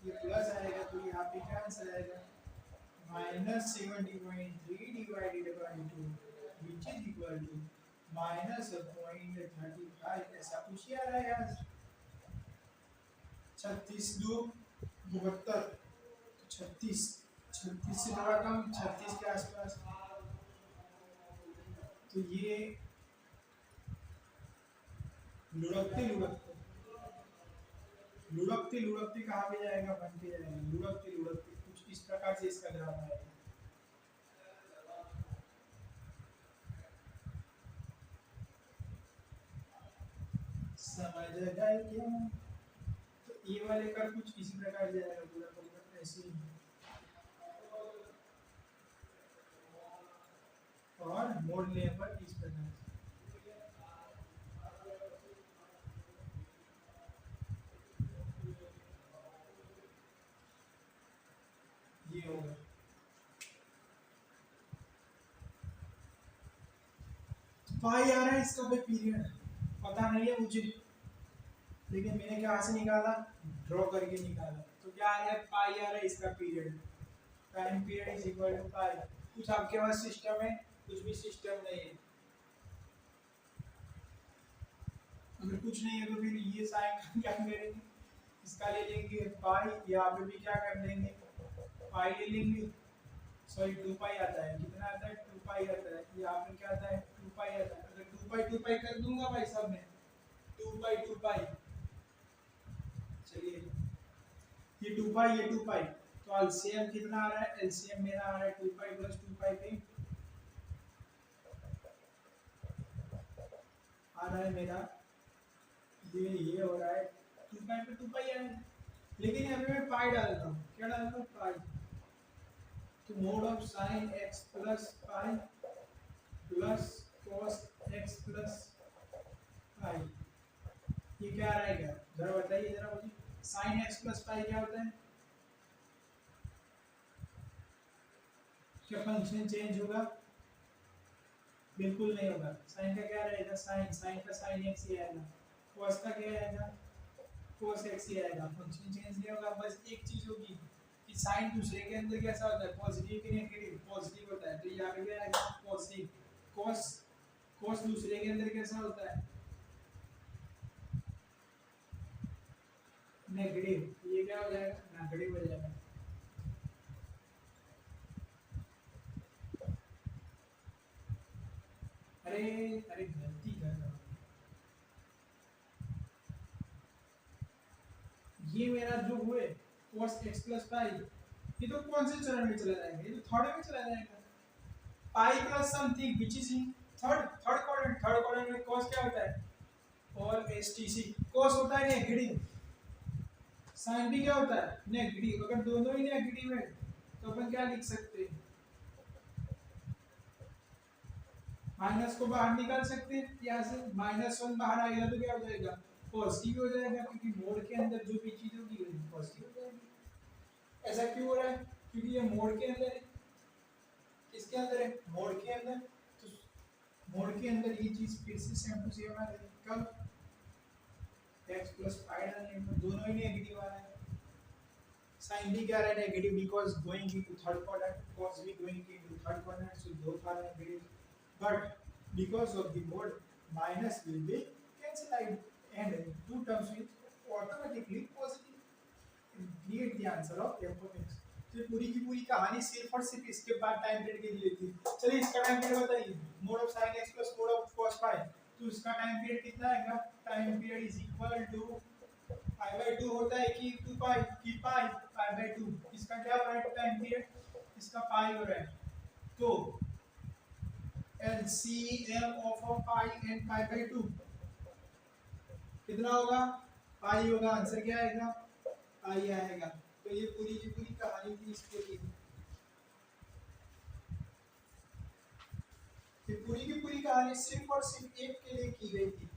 ये प्लस आएगा, तो यहाँ पे क्या आंसर आएगा, -70.3 divided by 2 which is equal to -0.35, ऐसा कुछ ही आ रहा है यार। 36 2 72, 36 36 से थोड़ा कम, 36 के आसपास, तो ये लुढ़कते लुढ़कते लुढ़कते लुढ़कते कहाँ पे जाएगा, 1 पे जाएगा, लुढ़कते लुढ़कते कुछ इस प्रकार से इसका ग्राफ आएगा। समझ गए क्या, तो ये वाले का कुछ इसी प्रकार जाएगा पूरा पूरा ऐसे ही, और मोड़ लेने पर इस प्रकार से ये होगा। पाई आ रहा है इसका भाई पीरियड, पता नहीं है मुझे, लेकिन मैंने कहाँ से निकाला, ड्रॉ करके निकाला, तो क्या आ रहा है, पाई आ रहा है इसका period, time period is equal to pi. कुछ आपके पास सिस्टम है, कुछ भी सिस्टम नहीं है, अगर कुछ नहीं है तो फिर ये साइन क्या करेंगे, इसका ले लेंगे पाई, यहाँ पे भी क्या कर लेंगे, पाई ले लेंगे, सॉरी 2 पाई आता है, कितना आता है, 2 पाई आता है, यहाँ पे क्या आता है, 2 पाई आता है, अगर 2 पाई कर दूंगा भाई सब में, 2 पाई, चलिए ये 2 पाई, ये 2 पाई, तो एलसीएम कितना आ रहा है, एलसीएम मेरा आ रहा है 2 पाई प्लस 2 पाई पे आ रहा है मेरा, ये हो रहा है 2 पाई पे 2 पाई आ रहा है, लेकिन यहाँ पे मैं पाई डालता हूँ, क्या डालता हूँ, पाई, तो mode of sign x plus pi plus cos x plus pi, ये क्या रहेगा, जरा बताइए जरा मुझे, साइन x प्लस पाई क्या होता है, क्या फंक्शन चेंज होगा, बिल्कुल नहीं होगा, साइन का क्या रहेगा, साइन साइन का साइन x ही आएगा, कॉस का क्या आएगा, cos x ही आएगा, फंक्शन चेंज नहीं होगा, बस एक चीज होगी कि साइन दूसरे के अंदर कैसा होता है, पॉजिटिव कि नेगेटिव, पॉजिटिव होता है, तो यहाँ पे क्या आएगा, पॉजिटिव, cos cos दूसरे के अंदर कैसा होता है, नेगेटिव, ये क्या हो जाएगा, नेगेटिव हो जाएगा। अरे अरे गलती कर रहा हूँ, ये मेरा जो हुए cos x प्लस पाई, ये तो कौन से चरण में चला जाएगा, ये तो थर्ड में चला जाएगा, pi plus something which is in third quadrant में cos क्या होता है, और stc cos होता है नेगेटिव, साइन भी क्या होता है नेगेटिव, अगर दोनों ही नेगेटिव है तो अपन क्या लिख सकते हैं, माइनस को बाहर निकाल सकते हैं, यहाँ से -1 बाहर आएगा तो क्या हो जाएगा, पॉजिटिव हो जाएगा, क्योंकि मोड के अंदर जो भी चीज होगी वो पॉजिटिव हो जाएगी। ऐसा क्यों हो रहा है, क्योंकि ये मोड के अंदर है, किसके अंदर है, मोड के अंदर, तो मोड के अंदर ये चीज फिर से सेम टू सेम आ रही है, कब x प्लस पाई डालने पर दोनों ही नेगेटिव आ रहा है, sin b क्या रहा है negative because going into third quadrant cos b going into third quadrant so both are negative but because of the mode minus will be cancelled out and two terms will automatically positive create the answer of f of x तो पूरी की पूरी कहानी सिर्फ और सिर्फ इसके बाद टाइम पीरियड के लिए थी। चलिए इसका टाइम पीरियड बताइए mod of sin x plus mod of cos phi तो इसका टाइम पीरियड कितना आएगा time period is equal to pi by 2 होता है कि 2 पाई की पाई पाई बाय 2 इसका क्या हो रहा है टाइम पीरियड इसका पाई हो रहा है तो LCM of pi and pi by 2 कितना होगा पाई होगा आंसर क्या आएगा पाई आएगा। तो ये पूरी की पूरी कहानी थी इसके लिए ये पूरी की पूरी कहानी सिर्फ और सिर्फ एक के लिए की गई थी।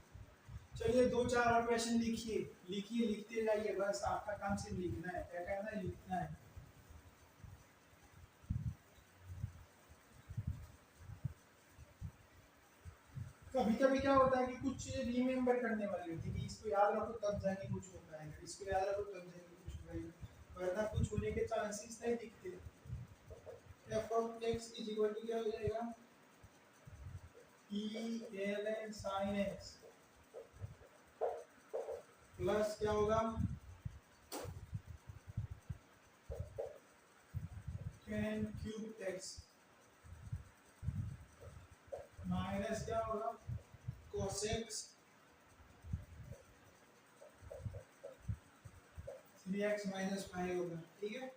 चलिए दो चार और क्वेश्चन लिखिए लिखिए लिखते जाइए बस आपका काम सिर्फ लिखना है क्या करना है लिखना है। कभी कभी क्या होता है कि कुछ चीजें रिमेम्बर करने वाली होती है कि इसको याद रखो तब जाके कुछ हो पाएगा इसको याद रखो तब जाके कुछ हो पाएगा वरना कुछ होने के चांसेस नहीं दिखते। f of x is equal to क्या हो जाएगा e ln sin x plus क्या होगा tan क्यूब x माइनस क्या होगा cos x 3x माइनस 5 होगा ठीक है।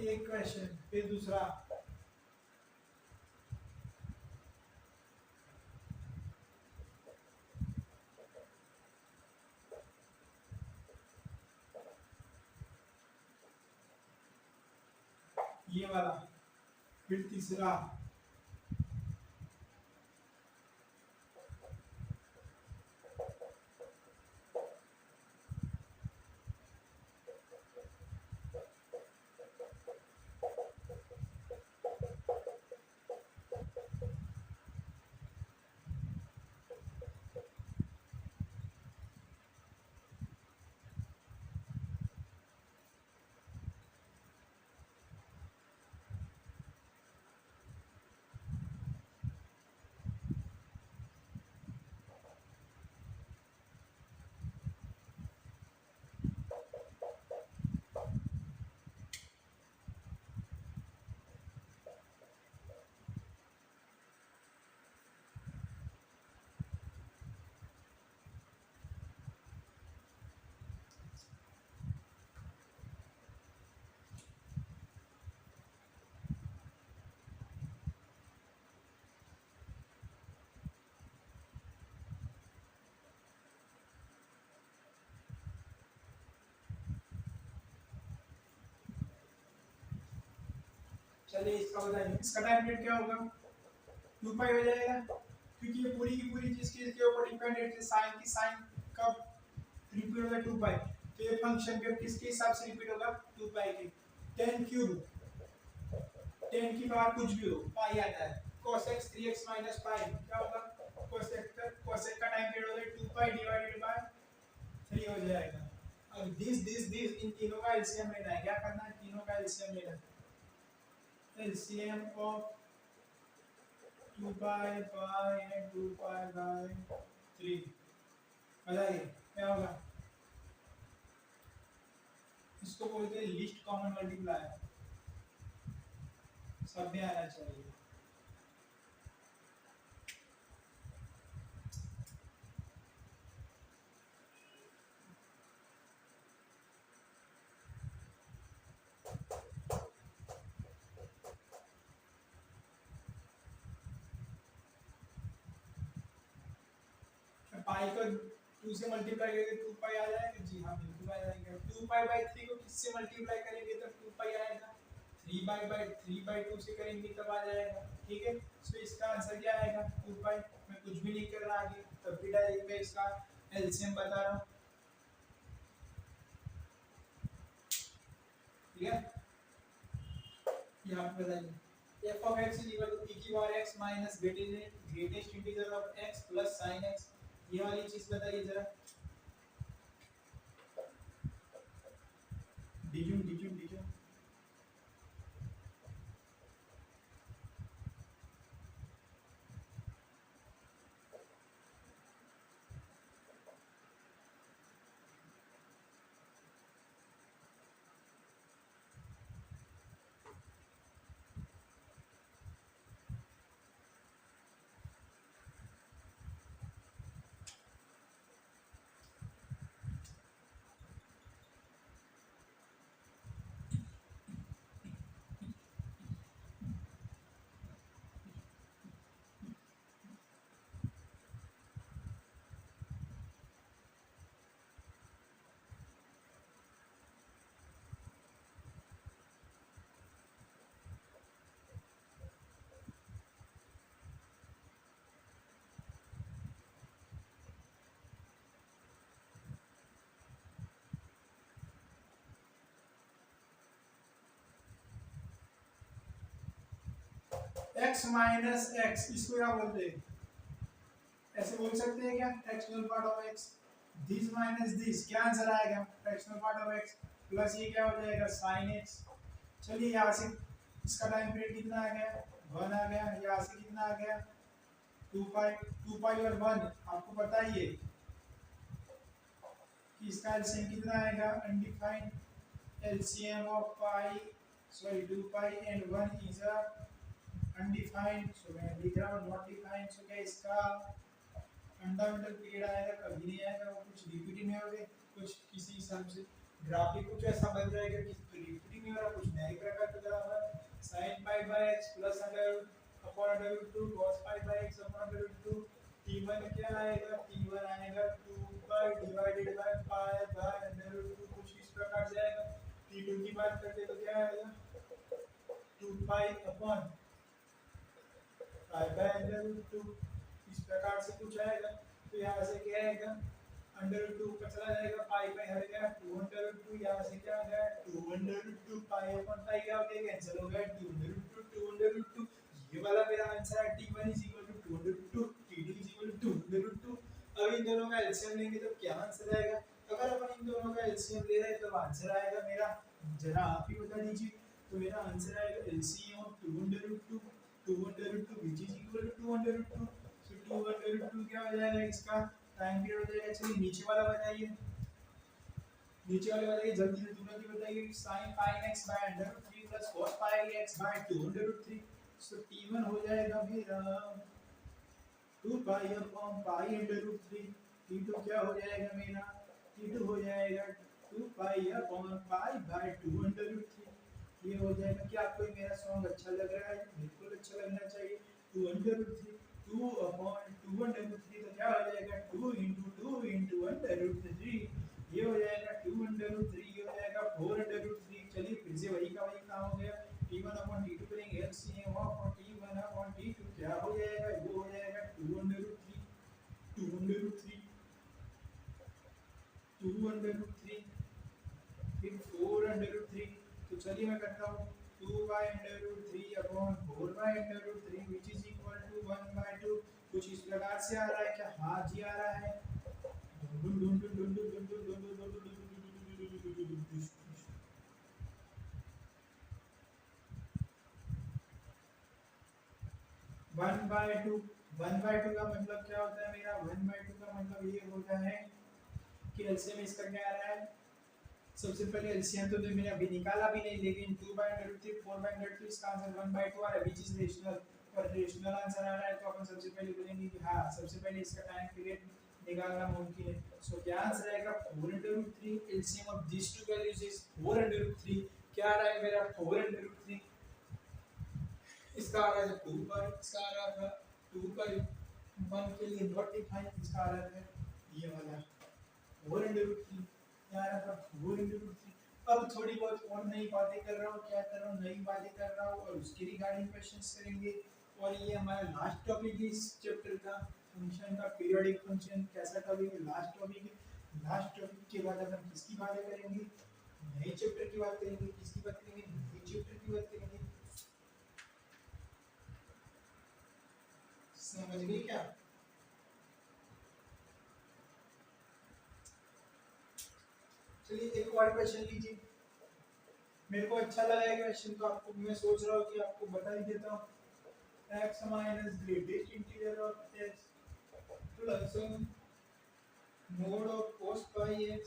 एक क्वेश्चन फिर दूसरा ये वाला फिर तीसरा चलिए इसका बताइए इसका टाइम पीरियड क्या होगा 2 पाई हो जाएगा क्योंकि ये पूरी की पूरी चीज के ऊपर डिपेंडेंट है साइन की साइन कब रिपीट होगा 2 पाई तो ये फंक्शन भी किसके हिसाब से रिपीट होगा 2 पाई के 10 क्यूब 10 की पावर कुछ भी हो पाई आता है cos x 3x minus pi क्या होगा cos x का टाइम पीरियड होगा 2 पाई डिवाइडेड बाय 3 हो जाएगा। अब दिस इन तीनों का एलसीएम लेना है क्या करना है तीनों का एलसीएम लेना है LCM of 2 pi pi and 2 pi by 3 बताइए क्या होगा इसको बोलते हैं लीस्ट कॉमन मल्टीप्लायर सब में आना चाहिए। पाई को 2 से मल्टीप्लाई करेंगे 2 पाई आ जाएगा जी हाँ बिल्कुल आ जाएगा 2 पाई बाय 3 को किससे मल्टीप्लाई करेंगे तो 2 पाई आएगा 3/2 से करेंगे तब आ जाएगा। ठीक है, सो इसका आंसर क्या आएगा 2 पाई। मैं कुछ भी नहीं कर रहा आगे, तब भी डायरेक्ट मैं इसका एलसीएम बता रहा हूँ। ठीक है, यहाँ पे बताइए f of x is equal to p की power x minus greatest integer of x plus sin x। ये वाली चीज बताइए जरा। डिज्यूम x माइनस x, इसको क्या बोलते हैं? ऐसे बोल सकते हैं क्या? Fractional part of x। This minus this, क्या आंसर आएगा? Fractional part of x plus ये क्या हो जाएगा sin x। चलिए यहाँ से इसका टाइम पीरियड कितना आ गया 1 आ गया। यहाँ से कितना आ गया 2 पाई और 1। आपको पता ही है कि इसका एलसीएम कितना आएगा undefined. LCM of pi sorry 2 pi and 1 is a undefined. So मैं लिख रहा हूँ नॉट डिफाइंड। सो क्या इसका फंडामेंटल पीरियड आएगा? कभी नहीं आएगा, वो कुछ रिपीट ही नहीं होगा। कुछ किसी हिसाब से ग्राफिक कुछ ऐसा बन जाएगा कि रिपीट ही नहीं हो रहा, कुछ नए प्रकार का जरा हुआ sin pi by x plus under upon under root 2 cos pi by x upon under root 2। t1 क्या आएगा? t1 आएगा 2 pi divided by pi by under root 2, कुछ इस प्रकार से आएगा। t2 की बात करते तो क्या आएगा 2 pi upon pi by under root 2, इस प्रकार से कुछ आएगा। तो यहाँ से क्या आएगा अंडर रूट 2 का चला जाएगा, पाई पाई हट गया 2 अंडर रूट 2। यहाँ से क्या आ गया 2 under root 2 pi upon pi क्या हो गया कैंसिल हो गया 2 अंडर रूट 2 2 अंडर रूट 2। ये वाला मेरा आंसर है t1 is equal to 2 under root 2, t2 is equal to 2 under root 2। अब इन दोनों का एलसीएम लेंगे तो क्या आंसर आएगा? अगर अपन इन दोनों का एलसीएम ले रहे हैं तो आंसर आएगा मेरा, जरा आप ही बता दीजिए। तो मेरा आंसर आएगा LCM of 2 under root 2 2 under root 2 which is equal to 2 under root 2। So 2 under root 2 क्या हो जाएगा इसका टाइम पीरियड हो जाएगा। चलिए नीचे वाला बताइए, नीचे वाले बताइए जल्दी से तुरंत ही बताइए। sin pi x by under root 3 plus cos pi x by 2 under root 3। So t1 हो जाएगा मेरा 2 pi upon pi under root 3। t2 क्या हो जाएगा मेरा? t2 हो जाएगा 2 pi upon pi by 2 under root 3। ये हो जाएगा। क्या आपको मेरा सॉन्ग अच्छा लग रहा है? बिल्कुल अच्छा लगना चाहिए। 2 under root 3 2 upon 2 under root 3 तो क्या हो जाएगा 2 into अंडर रूट 3। ये हो जाएगा 2 अंडर रूट 3, ये हो जाएगा 4 अंडर रूट 3। चलिए फिर से वही का वही काम हो गया। t1 अपॉन t2 करेंगे LCM of t1 upon t2 क्या हो जाएगा? वो हो जाएगा 2 under root 3 2 under root 3 2 under root 3 फिर 4 अंडर रूट 3। तो चलिए मैं करता हूँ 2 by under root 3 upon 4 by under root 3 which is equal to 1 by 2। कुछ इस प्रकार से आ रहा है क्या? हाँ जी आ रहा है। 1/2 1/2 का मतलब क्या होता है मेरा? 1/2 का मतलब ये होता है कि एलसीएम इसका क्या आ रहा है? सबसे पहले एलसीएम तो मैंने अभी निकाला भी नहीं, लेकिन 2/√3 4/√3 इसका आंसर 1/2 आ रहा है व्हिच इज रेशनल। और रेशनल आंसर आ रहा है तो अपन सबसे पहले बोलेंगे कि हाँ सबसे पहले इसका टाइम पीरियड निकालना मुमकिन है। सो क्या आंसर आएगा 4/√3। LCM of this to values is 4/√3। क्या आ रहा है मेरा 4/√3। इसका आ रहा है 2 पाई, इसका आ रहा था 2 पाई 1 के लिए नॉट डिफाइंड, इसका आ रहा है ये वाला 4/√3। क्या आ रहा था 4/√3। अब थोड़ी बहुत और नई बातें कर रहा हूँ, क्या कर रहा हूँ, नई बातें कर रहा हूँ और उसके रिगार्डिंग क्वेश्चंस करेंगे। और ये हमारा लास्ट टॉपिक है इस चैप्टर का, फंक्शन का, पीरियोडिक फंक्शन कैसा टॉपिक है, लास्ट टॉपिक है। लास्ट टॉपिक के बाद अपन किसकी बातें करेंगे, नए चैप्टर की बात करेंगे। किसकी बात करेंगे, नए चैप्टर की बात करेंगे। समझ गए क्या? चलिए एक और क्वेश्चन लीजिए। मेरे को अच्छा लगा है क्वेश्चन, तो आपको मैं सोच रहा हूँ कि आपको बता ही देता हूँ। x minus greatest integer of x plus mod of cos pi x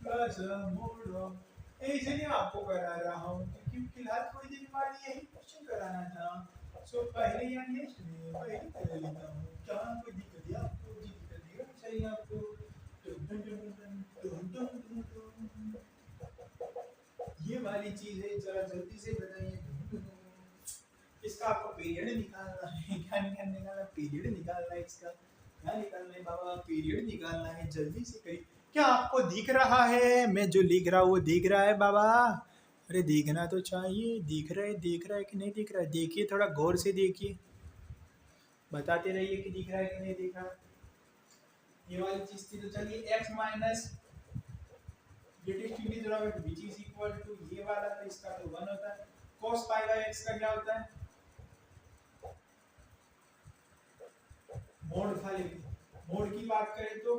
plus mod of, ऐसे नहीं आपको करा रहा हूँ क्योंकि फिलहाल थोड़ी देर बाद यही क्वेश्चन कराना था। सो पहले या नेक्स्ट में पहले कर लेता हूँ, क्या कोई दिक्कत है आपको? जी दिक्कत देगा चाहिए आपको। टन टन टन टन टन टन टन टन। ये वाली चीज है, जरा जल्दी से बताइए। इसका आपको पीरियड निकालना है। क्या निकालना? पीरियड निकालना है इसका। क्या निकालना है बाबा? पीरियड निकालना है, जल्दी से करिए। क्या आपको दिख रहा है मैं जो लिख रहा हूँ वो दिख रहा है बाबा? अरे दिखना तो चाहिए। दिख रहा है कि नहीं दिख रहा है? देखिए, थोड़ा गौर से देखिए, बताते रहिए कि दिख रहा है कि नहीं दिख रहा। ये वाली चीज थी। तो चलिए x minus greatest integer of x which is equal to ये वाला, तो इसका तो 1 होता है। cos पाई बाय x का क्या होता है? मोड था, लेकिन मोड की बात करें तो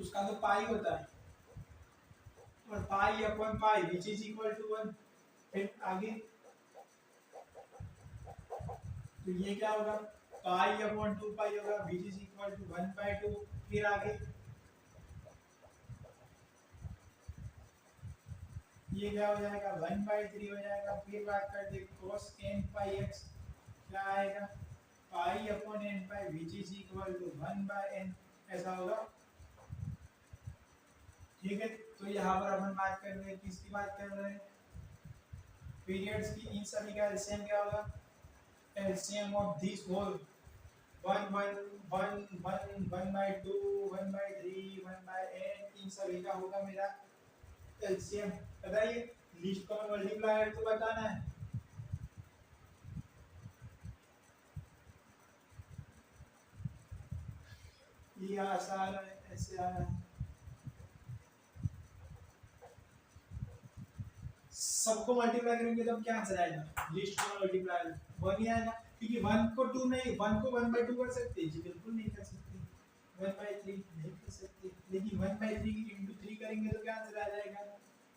उसका तो पाई होता है, और pi upon pi which is equal to 1। फिर आगे तो ये क्या होगा? पाई अपॉन 2 पाई होगा व्हिच इज इक्वल टू 1/2। फिर आगे ये क्या हो जाएगा? 1/3 हो जाएगा। फिर बात करते cos n पाई x, क्या आएगा? Pi upon n pi which is equal to 1/n, ऐसा होगा। ठीक है, तो यहाँ पर अपन बात कर रहे हैं, किसकी बात कर रहे हैं? पीरियड्स की। इन सभी का एलसीएम क्या होगा? LCM of this whole 1 1 1 1 1/2 1/3 1/n, इन सभी का होगा मेरा एलसीएम। बताइए, लीस्ट कॉमन मल्टीप्लायर तो बताना है। ये ऐसा आ रहा है, ऐसे आ रहा है, सबको मल्टीप्लाई करेंगे तब क्या आंसर आएगा? लीस्ट कॉमन मल्टीप्लायर 1 ही आएगा, क्योंकि 1 को 2 नहीं, 1 को 1/2 कर सकते हैं जी? बिल्कुल नहीं कर सकते। 1/3 नहीं कर सकते, लेकिन 1/3 इंटू 3 करेंगे तो क्या आंसर आ जाएगा?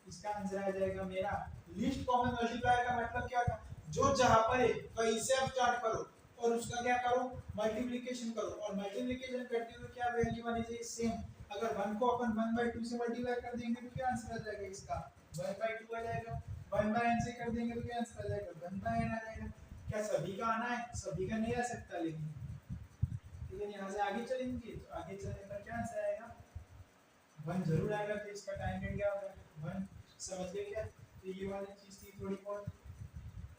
इसका आंसर आ जाएगा मेरा लीस्ट कॉमन मल्टीप्लायर का मतलब क्या था? जो जहां पर है वहीं से आप स्टार्ट करो और उसका क्या करो? मल्टीप्लिकेशन करो, और मल्टीप्लिकेशन करते हुए क्या वैल्यू आनी चाहिए? सेम। अगर 1 को अपन 1/2 से मल्टीप्लाई कर देंगे तो क्या आंसर आ जाएगा इसका? 1/2 आ जाएगा। 1/n से कर देंगे तो क्या आंसर आ जाएगा? 1/n आ जाएगा। क्या सभी का आना है? सभी का नहीं आ सकता, लेकिन यहाँ से आगे चलेंगे तो आगे चलने पर क्या आंसर आएगा? 1 जरूर आएगा। तो इसका टाइम पीरियड क्या होगा? 1। समझ गए क्या? तो ये वाली चीज थी थोड़ी बहुत।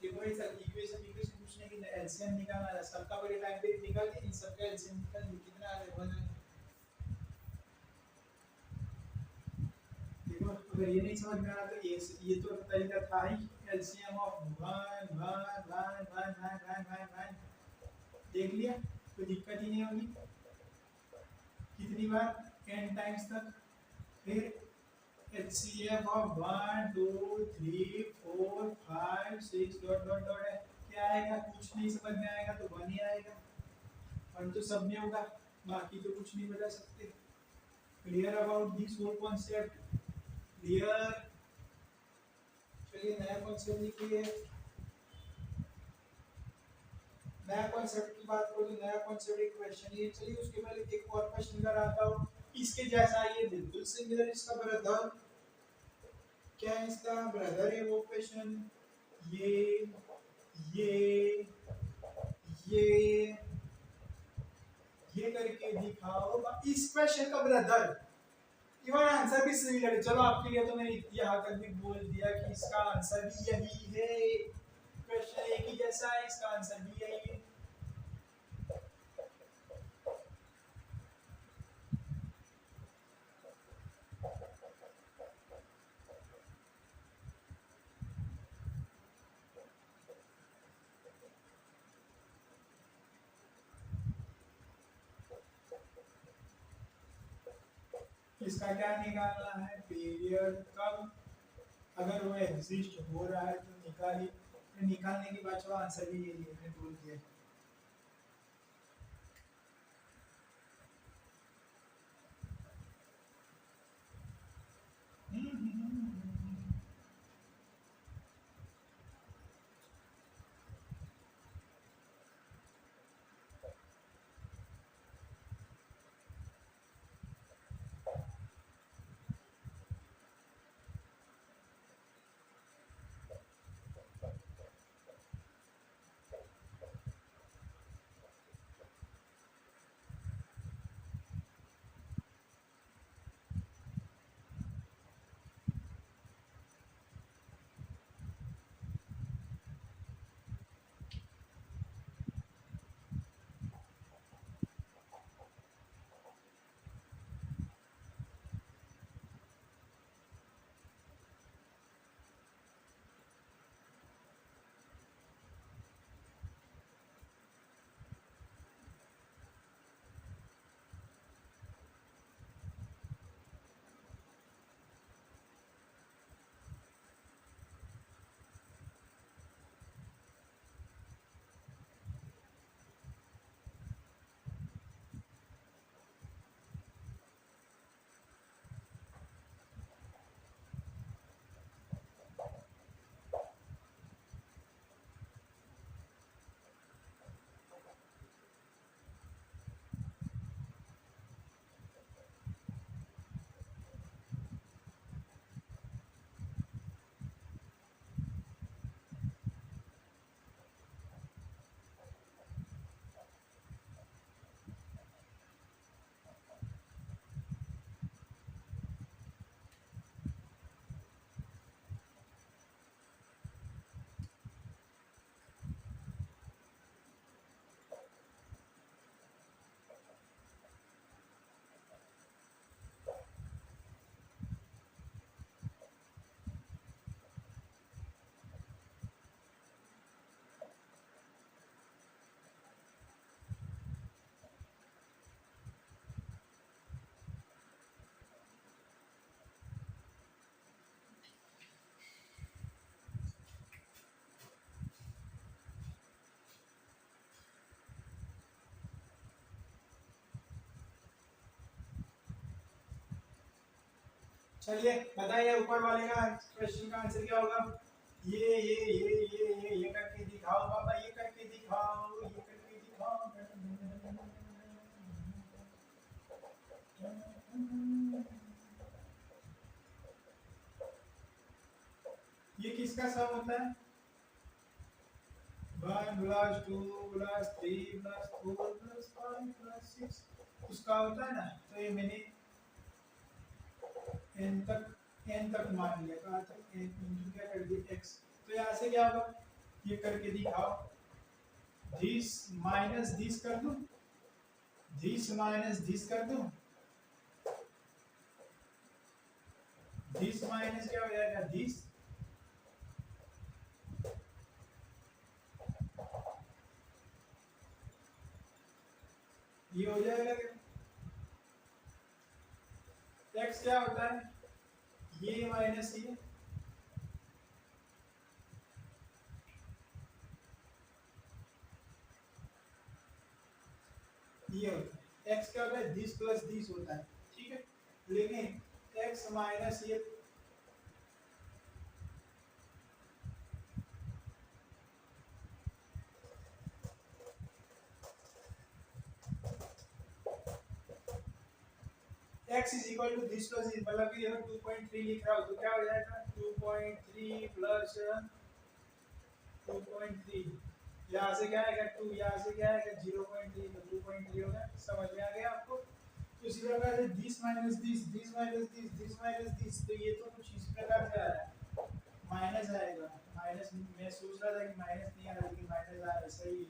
देखो ये सब इक्वेशन इक्वेशन पूछने की एलसीएम निकालना है, सबका बड़े टाइम पीरियड निकाल के इन सबका एलसीएम निकाल के कितना आ जाएगा? 1। देखो, अगर ये नहीं समझ में आ रहा तो ये तो तरीका था ही। एलसीएम ऑफ 1 1 1 1 1 1 1 देख लिया, कोई दिक्कत ही नहीं होगी। कितनी बार? n टाइम्स तक। फिर HCF of 1 2 3 4 5 6 dot dot dot है। क्या आएगा? कुछ नहीं समझ में आएगा तो 1 ही आएगा। 1 तो सब में होगा, बाकी तो कुछ नहीं बता सकते। Clear about this whole concept? Clear? चलिए नया कॉन्सेप्ट लिखिए। नया कॉन्सेप्ट की बात करो तो नया कॉन्सेप्ट एक क्वेश्चन है। चलिए उसके पहले एक और क्वेश्चन कराता हूँ इसके जैसा। ये बिल्कुल सिमिलर, इसका ब्रदर क्या है? इसका ब्रदर है वो क्वेश्चन। ये ये ये ये करके दिखाओ इस क्वेश्चन का ब्रदर। इवन आंसर भी सिमिलर है। चलो आपके लिए तो मैंने यहाँ तक भी बोल दिया कि इसका आंसर भी यही है। क्वेश्चन एक ही जैसा है, इसका आंसर भी यही है। इसका क्या निकालना है, पीरियड कब अगर वो एग्जिस्ट हो रहा है तो निकालिए। तो निकालने के बाद चलो आंसर भी यही है, बोल दिया। चलिए बताइए ऊपर वाले का क्वेश्चन का आंसर क्या होगा। ये करके दिखाओ बाबा, ये करके दिखाओ, ये करके दिखाओ। ये किसका सम होता है, 1 + 2 + 3 + 4 + 5 + 6 उसका होता है ना। तो ये मैंने n तक मान लिया, कहा था n इंटू क्या कर दिया x। तो यहाँ से क्या होगा, ये करके दिखाओ, दिस माइनस दिस कर दूं, दिस माइनस दिस कर दूं, दिस माइनस क्या हो जाएगा दिस, ये हो जाएगा। x क्या होता है, ये माइनस ये, ये होता है। x क्या होता है, दिस प्लस दिस होता है, ठीक है। लेकिन x माइनस ये, x is equal to this plus this, मतलब कि अगर 2.3 लिख रहा हो तो क्या हो जाएगा 2.3 प्लस 2.3, यहाँ से क्या आएगा 2, यहाँ से क्या आएगा 0.3, तो 2.3 होगा। समझ में आ गया आपको। तो इसी प्रकार से this minus this, this minus this, this minus this, तो ये तो कुछ इस प्रकार से आ रहा है, माइनस आएगा। माइनस मैं सोच रहा था कि माइनस नहीं आ रहा, लेकिन माइनस आ रहा है, सही।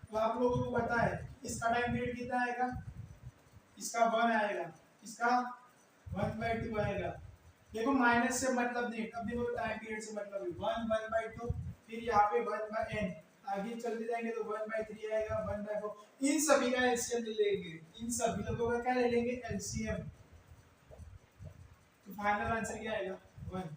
तो आप लोगों को पता है इसका टाइम पीरियड कितना आएगा, इसका 1 आएगा, इसका 1/2 आएगा। देखो माइनस से मतलब नहीं, अब देखो टाइम पीरियड से मतलब है 1 1/2, फिर यहाँ पे 1/n। आगे चलते जाएंगे तो 1/3 आएगा, 1/4। इन सभी का एलसीएम ले लेंगे, इन सभी लोगों का क्या ले लेंगे एलसीएम, तो फाइनल आंसर क्या आएगा 1।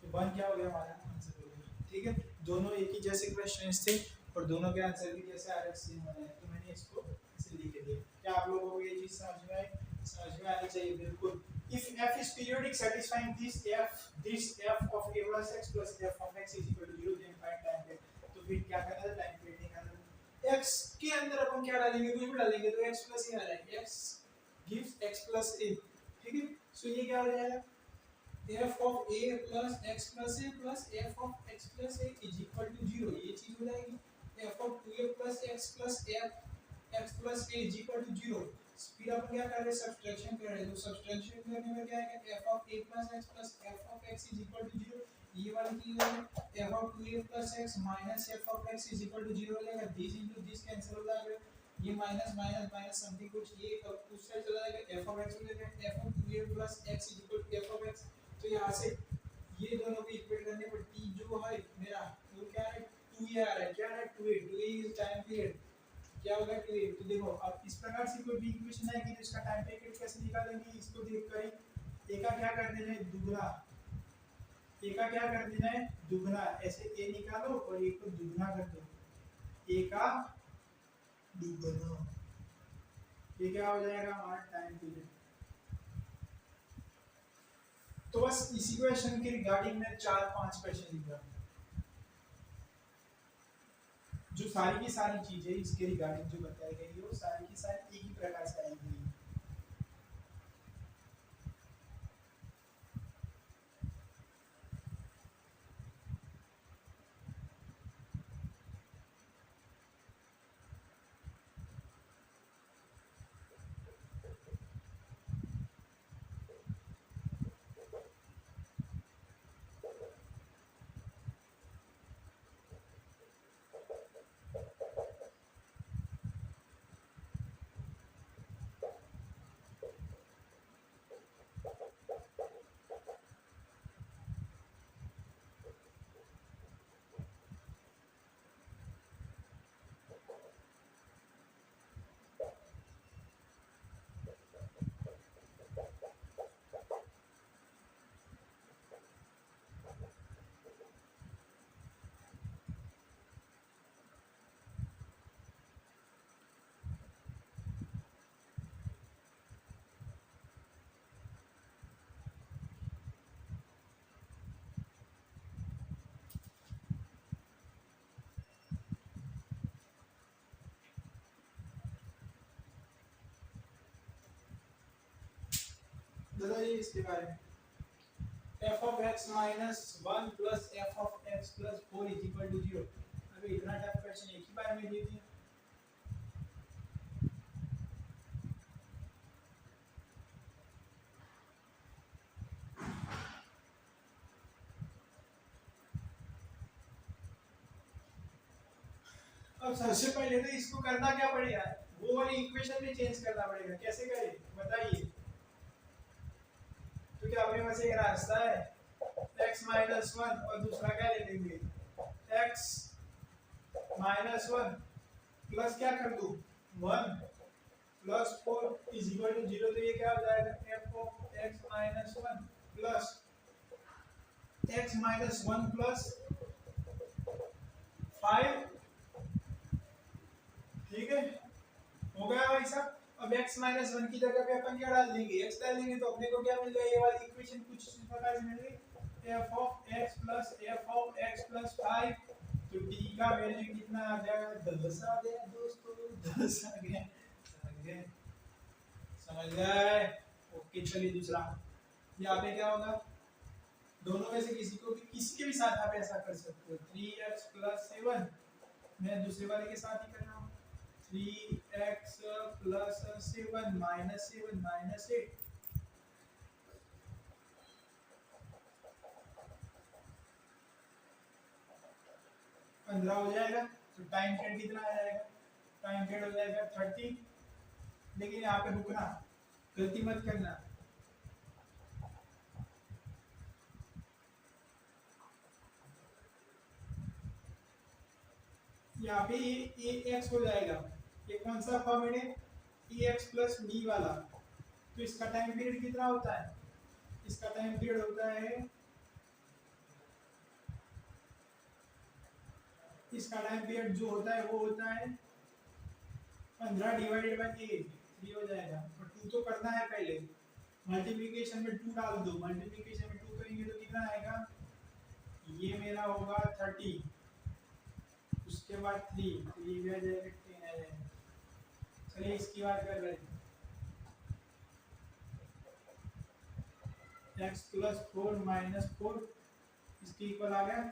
तो 1 क्या हो गया हमारा आंसर हो गया। ठीक है, दोनों एक ही जैसे क्वेश्चंस थे और दोनों के आंसर भी जैसे आ रहे सेम हो रहे हैं, तो मैंने इसको ऐसे लिख दिया। क्या आप लोगों को ये चीज समझ में आई? समझ में आनी चाहिए बिल्कुल। If f is periodic satisfying this f of a plus x plus f of x is equal to 0, then find time period। तो फिर क्या करना है, टाइम पीरियड निकालना है। x के अंदर अपन क्या डालेंगे, कुछ भी डालेंगे तो x plus a आ रहा है, x gives x plus a। ठीक है, सो ये क्या हो जाएगा, f of a plus x plus a plus f of x plus a is equal to 0, ये चीज हो जाएगी। f of 2a plus x plus f x plus a is equal to 0। फिर अपन क्या कर रहे हैं, सब्सट्रैक्शन कर रहे हैं, तो सब्सट्रैक्शन करने में क्या है, f of a plus x plus f of x is equal to 0, ये वाली चीज है f of 2a plus x minus f of x is equal to 0 हो जाएगा। this into this कैंसिल हो जाएगा, ये माइनस माइनस माइनस समथिंग कुछ, ये उस साइड चला जाएगा, f of x हो जाएगा f of 2a plus x is equal to f of x। तो यहाँ से ये दोनों को इक्वेट करने पर t जो है मेरा वो क्या है 2a आ रहा है, क्या है 2a, 2a is time period, क्या होगा 2a। तो देखो अब इस प्रकार से कोई भी इक्वेशन आएगी तो इसका टाइम पीरियड कैसे निकालेंगे, इसको देखकर ही a का क्या कर देना है दुगना, a का क्या कर देना है दुगना, ऐसे a निकालो और a को दुगना कर दो, a का दुगना, ये क्या हो जाएगा हमारा टाइम पीरियड। तो बस इसी क्वेश्चन के रिगार्डिंग में 4-5 क्वेश्चन लिख रहा हूँ, जो सारी की सारी चीजें इसके रिगार्डिंग जो बताई गई है वो सारी की सारी एक ही प्रकार से आई हुई है। बताइए इसके बारे में, f of x minus 1 plus f of x plus 4 is equal to 0। अभी इतना टफ क्वेश्चन एक ही बार में दे दिया। अब सबसे पहले तो इसको करना क्या पड़ेगा, वो वाली इक्वेशन में चेंज करना पड़ेगा, कैसे करें बताइए। तो क्या अपने पास एक रास्ता है, x minus 1 और दूसरा क्या ले लेंगे x minus 1 प्लस क्या कर दूं 1 प्लस 4 इज इक्वल टू 0। तो ये क्या हो जाएगा f of x minus 1 plus x minus 1 plus 5। ठीक है, हो गया भाई साहब। अब x minus 1 की जगह पे अपन क्या डाल देंगे, x डाल देंगे, तो अपने को क्या मिल जाएगा, ये वाली इक्वेशन कुछ इस प्रकार से मिल गई f of x plus f of x plus 5। तो t का वैल्यू कितना आ जाएगा 10 आ गया दोस्तों, 10 आ गया, समझ गए। ओके चलिए दूसरा, यहाँ पे क्या होगा, दोनों में से किसी के भी साथ आप ऐसा कर सकते हो 3x plus 7, मैं दूसरे वाले के साथ ही कर रहा हूँ 3x plus 7 minus 7 minus 8। पंद्रह हो जाएगा, तो टाइम पीरियड कितना आ जाएगा, टाइम पीरियड हो जाएगा 30। लेकिन यहाँ पे रुकना, गलती मत करना, यहाँ पे ये एक्स हो जाएगा। ये कौन सा फॉर्मेट है, ई एक्स प्लस डी वाला। तो इसका टाइम पीरियड कितना होता है, इसका टाइम पीरियड होता है, इसका टाइम पीरियड जो होता है वो होता है 15 डिवाइडेड बाई 8, 3 हो जाएगा। और 2 तो करना है पहले, मल्टीप्लिकेशन में 2 डाल दो, मल्टीप्लिकेशन में 2 करेंगे तो कितना आएगा, ये मेरा होगा 30, उसके बाद 3, तो ये भी आ जाएगा 10 आ जाएगा। चलिए इसकी बात कर रहे हैं, x प्लस 4 माइनस 4 इसके इक्वल आ गया।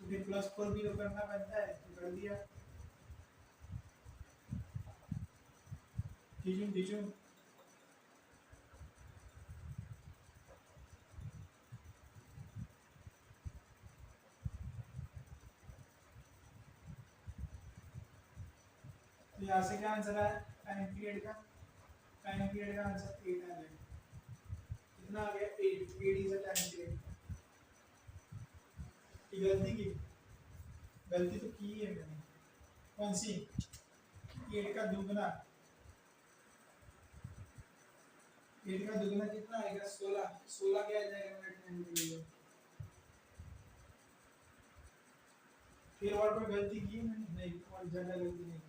तो फिर प्लस 4 भी तो करना बनता है, तो कर दिया। खींचूं खींचूं, तो यहाँ से क्या आंसर आया, टाइम पीरियड का, टाइम पीरियड का आंसर 8 आ गया। कितना आ गया, 8 इज अ टाइम पीरियड। गलती की, गलती तो की है मैंने, कौन सी, 8 का दुगना, 8 का दुगना कितना आएगा, 16, 16 क्या आ जाएगा मेरा टाइम पीरियड। फिर और कोई गलती की है मैंने, नहीं और ज़्यादा गलती नहीं।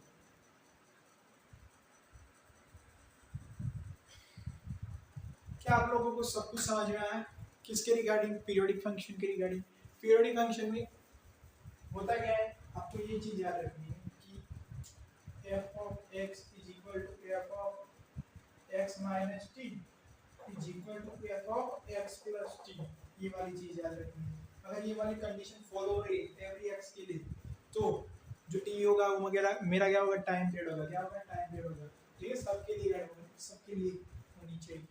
क्या आप लोगों को सब कुछ समझ में आया, किसके रिगार्डिंग, पीरियोडिक फंक्शन के रिगार्डिंग। पीरियोडिक फंक्शन में होता क्या है, आपको ये चीज याद रखनी है कि f of x is equal to f of x minus t is equal to f of x plus t। ये वाली चीज याद रखनी है। अगर ये वाली कंडीशन फॉलो हो रही है एवरी x के लिए, तो जो t होगा वो मेरा क्या होगा, टाइम पीरियड होगा। क्या होगा, टाइम पीरियड होगा। ठीक है, सबके लिए सबके लिए होनी चाहिए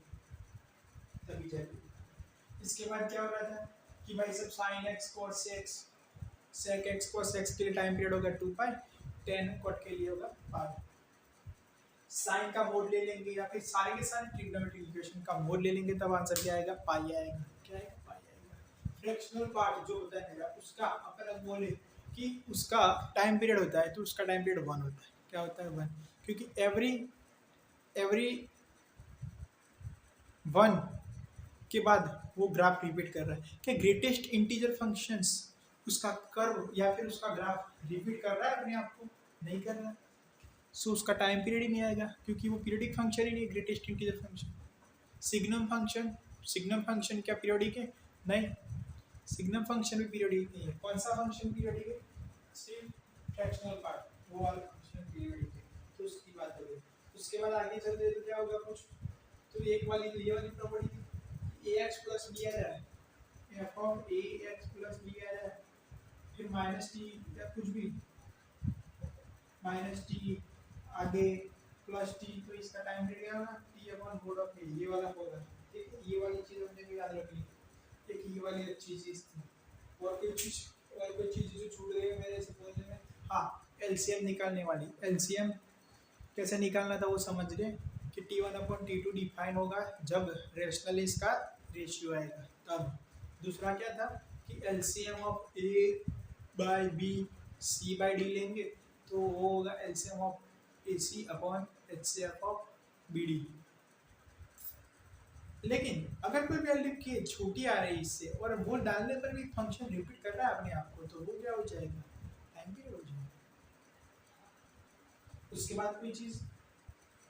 तभी चलेगी। इसके बाद क्या हो रहा था कि भाई सब sin x cos x sec x cos x के लिए टाइम पीरियड होगा 2 पाई, tan cot के लिए होगा पाई। साइन का मोड ले लेंगे या फिर सारे के सारे ट्रिग्नोमेट्रिक इक्वेशन का मोड ले लेंगे, तब आंसर क्या आएगा, पाई आएगा। क्या आएगा, पाई आएगा। फ्रैक्शनल पार्ट जो होता है मेरा, उसका अपन बोले कि उसका टाइम पीरियड होता है, तो उसका टाइम पीरियड 1 होता है। क्या होता है, 1, क्योंकि एवरी 1 के बाद वो ग्राफ रिपीट कर रहा है। क्या ग्रेटेस्ट इंटीजर फंक्शंस उसका कर्व या फिर उसका ग्राफ रिपीट कर रहा है अपने आप को, नहीं कर रहा है। सो उसका टाइम पीरियड ही नहीं आएगा, क्योंकि वो पीरियडिक फंक्शन ही नहीं, greatest integer function. Signum function क्या पीरियडिक है, नहीं, सिग्नम फंक्शन भी पीरियडिक नहीं है। कौन सा फंक्शन पीरियडिक है, सिर्फ फ्रैक्शनल पार्ट, वो वाला फंक्शन पीरियडिक है। तो उसकी बात हो गई। उसके बाद आगे चलते तो क्या होगा कुछ, तो एक वाली तो ये वाली प्रॉपर्टी थी, ax प्लस b आ जाए, f of ax plus b आ जाए, फिर माइनस टी या कुछ भी माइनस टी आगे प्लस टी, तो इसका टाइम पीरियड क्या होगा, टी अपॉन मोड ऑफ ए, ये वाला होगा। ठीक है, ये वाली चीज हमने भी याद रखनी। एक ये वाली अच्छी चीज थी। और कोई चीज जो छूट गई है मेरे से बोलने में, हाँ, एलसीएम निकालने वाली। एलसीएम कैसे निकालना था वो समझ गए कि T1 अपॉन T2 डिफाइन होगा जब रेशनल इसका रेशियो आएगा तब। दूसरा क्या था कि LCM of A by B C by D लेंगे, तो वो होगा LCM of A C upon H C F of B D. लेकिन अगर कोई वैल्यू की छोटी आ रही है इससे और वो डालने पर भी फंक्शन रिपीट कर रहा है अपने आप को, तो वो क्या हो जाएगा, टाइम पीरियड हो जाएगा। उसके बाद कोई चीज,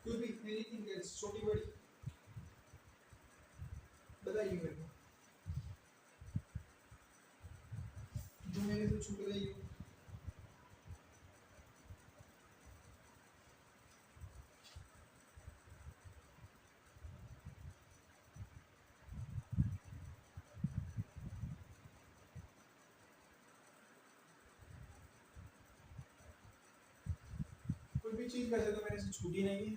कोई भी एनीथिंग एल्स, छोटी बड़ी बताइए मेरे को, जो मेरे से छूट गई हो। कोई भी चीज़ वैसे तो मेरे से छूटी नहीं है,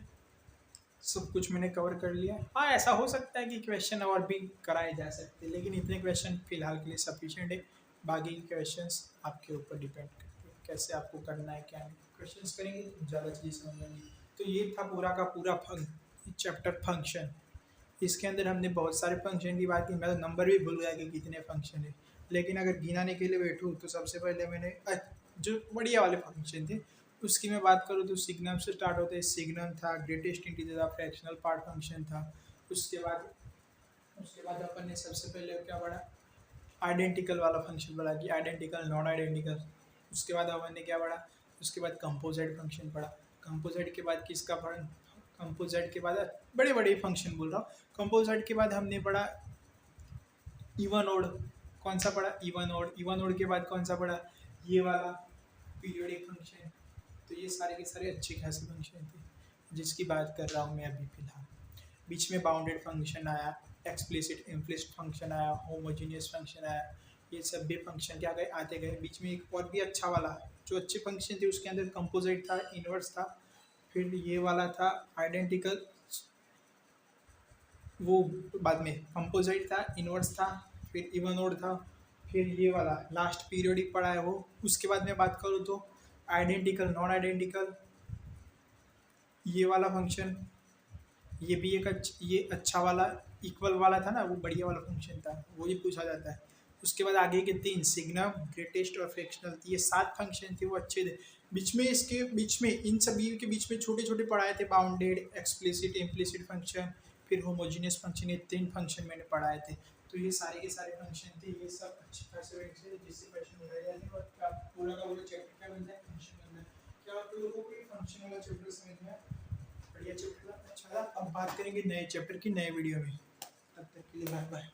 सब कुछ मैंने कवर कर लिया। हाँ, ऐसा हो सकता है कि क्वेश्चन और भी कराए जा सकते हैं, लेकिन इतने क्वेश्चन फिलहाल के लिए सफिशिएंट है। बाकी के क्वेश्चंस आपके ऊपर डिपेंड करते हैं कैसे आपको करना है, क्या नहीं। क्वेश्चंस करेंगे तो ज़्यादा चीज़ें समझ आएंगी। तो ये था पूरा का पूरा चैप्टर फंक्शन। इसके अंदर हमने बहुत सारे फंक्शन की बात की, मैं तो नंबर भी भूल गया कि कितने फंक्शन है, लेकिन अगर गिनाने के लिए बैठूँ तो सबसे पहले मैंने जो बढ़िया वाले फंक्शन थे उसकी मैं बात करूँ तो सिग्नम से स्टार्ट होते हैं। सिग्नम था, ग्रेटेस्ट इंटीजर था, फ्रैक्शनल पार्ट फंक्शन था। उसके बाद अपन ने सबसे पहले क्या पढ़ा, आइडेंटिकल वाला फंक्शन पढ़ा कि आइडेंटिकल नॉन आइडेंटिकल। उसके बाद अपन ने क्या पढ़ा, उसके बाद कंपोजिट फंक्शन पढ़ा। कंपोजिट के बाद किसका पढ़ा, कंपोजिट के बाद बड़े बड़े फंक्शन बोल रहा हूँ। कंपोजिट के बाद हमने पढ़ा इवन ओड। कौन सा पढ़ा, इवन ओड। इवन ओड के बाद कौन सा पढ़ा, ये वाला पीरियोडिक फंक्शन। तो ये सारे के सारे अच्छे खासे फंक्शन थे जिसकी बात कर रहा हूँ मैं अभी फिलहाल। बीच में बाउंडेड फंक्शन आया, एक्सप्लिसिट इम्प्लिसिट फंक्शन आया, होमोजीनियस फंक्शन आया। ये सब भी फंक्शन क्या गए आते गए। बीच में एक और भी अच्छा वाला जो अच्छे फंक्शन थे उसके अंदर कंपोजिट था, इनवर्स था, फिर ये वाला था आइडेंटिकल, वो बाद में कंपोजिट था, इनवर्स था, फिर इवन ओड था, फिर ये वाला लास्ट पीरियोडिक पढ़ा है वो। उसके बाद मैं बात करूँ तो आइडेंटिकल नॉन आइडेंटिकल, ये वाला फंक्शन, ये भी एक ये अच्छा वाला इक्वल वाला था ना, वो बढ़िया वाला फंक्शन था, वो ही पूछा जाता है। उसके बाद आगे के 3 सिग्नम, ग्रेटेस्ट और फ्रैक्शनल, ये 7 फंक्शन थे वो अच्छे थे। बीच में इन सभी के बीच में छोटे छोटे पढ़ाए थे, बाउंडेड, एक्सप्लिसिट, इम्प्लिसिट फंक्शन, फिर होमोजीनियस फंक्शन। ये 3 फंक्शन मैंने पढ़ाए थे। तो ये सारे के सारे फंक्शन थे, ये सब अच्छे खासे थे जिससे क्वेश्चन उठाए जाते हैं। और क्या पूरा का पूरा चैप्टर क्या बनता है, फंक्शन बनता है। क्या आप लोगों को फंक्शन वाला चैप्टर समझ में आया? बढ़िया चैप्टर था, अच्छा था। अब बात करेंगे नए चैप्टर की नए वीडियो में। तब तक के लिए बाय बाय।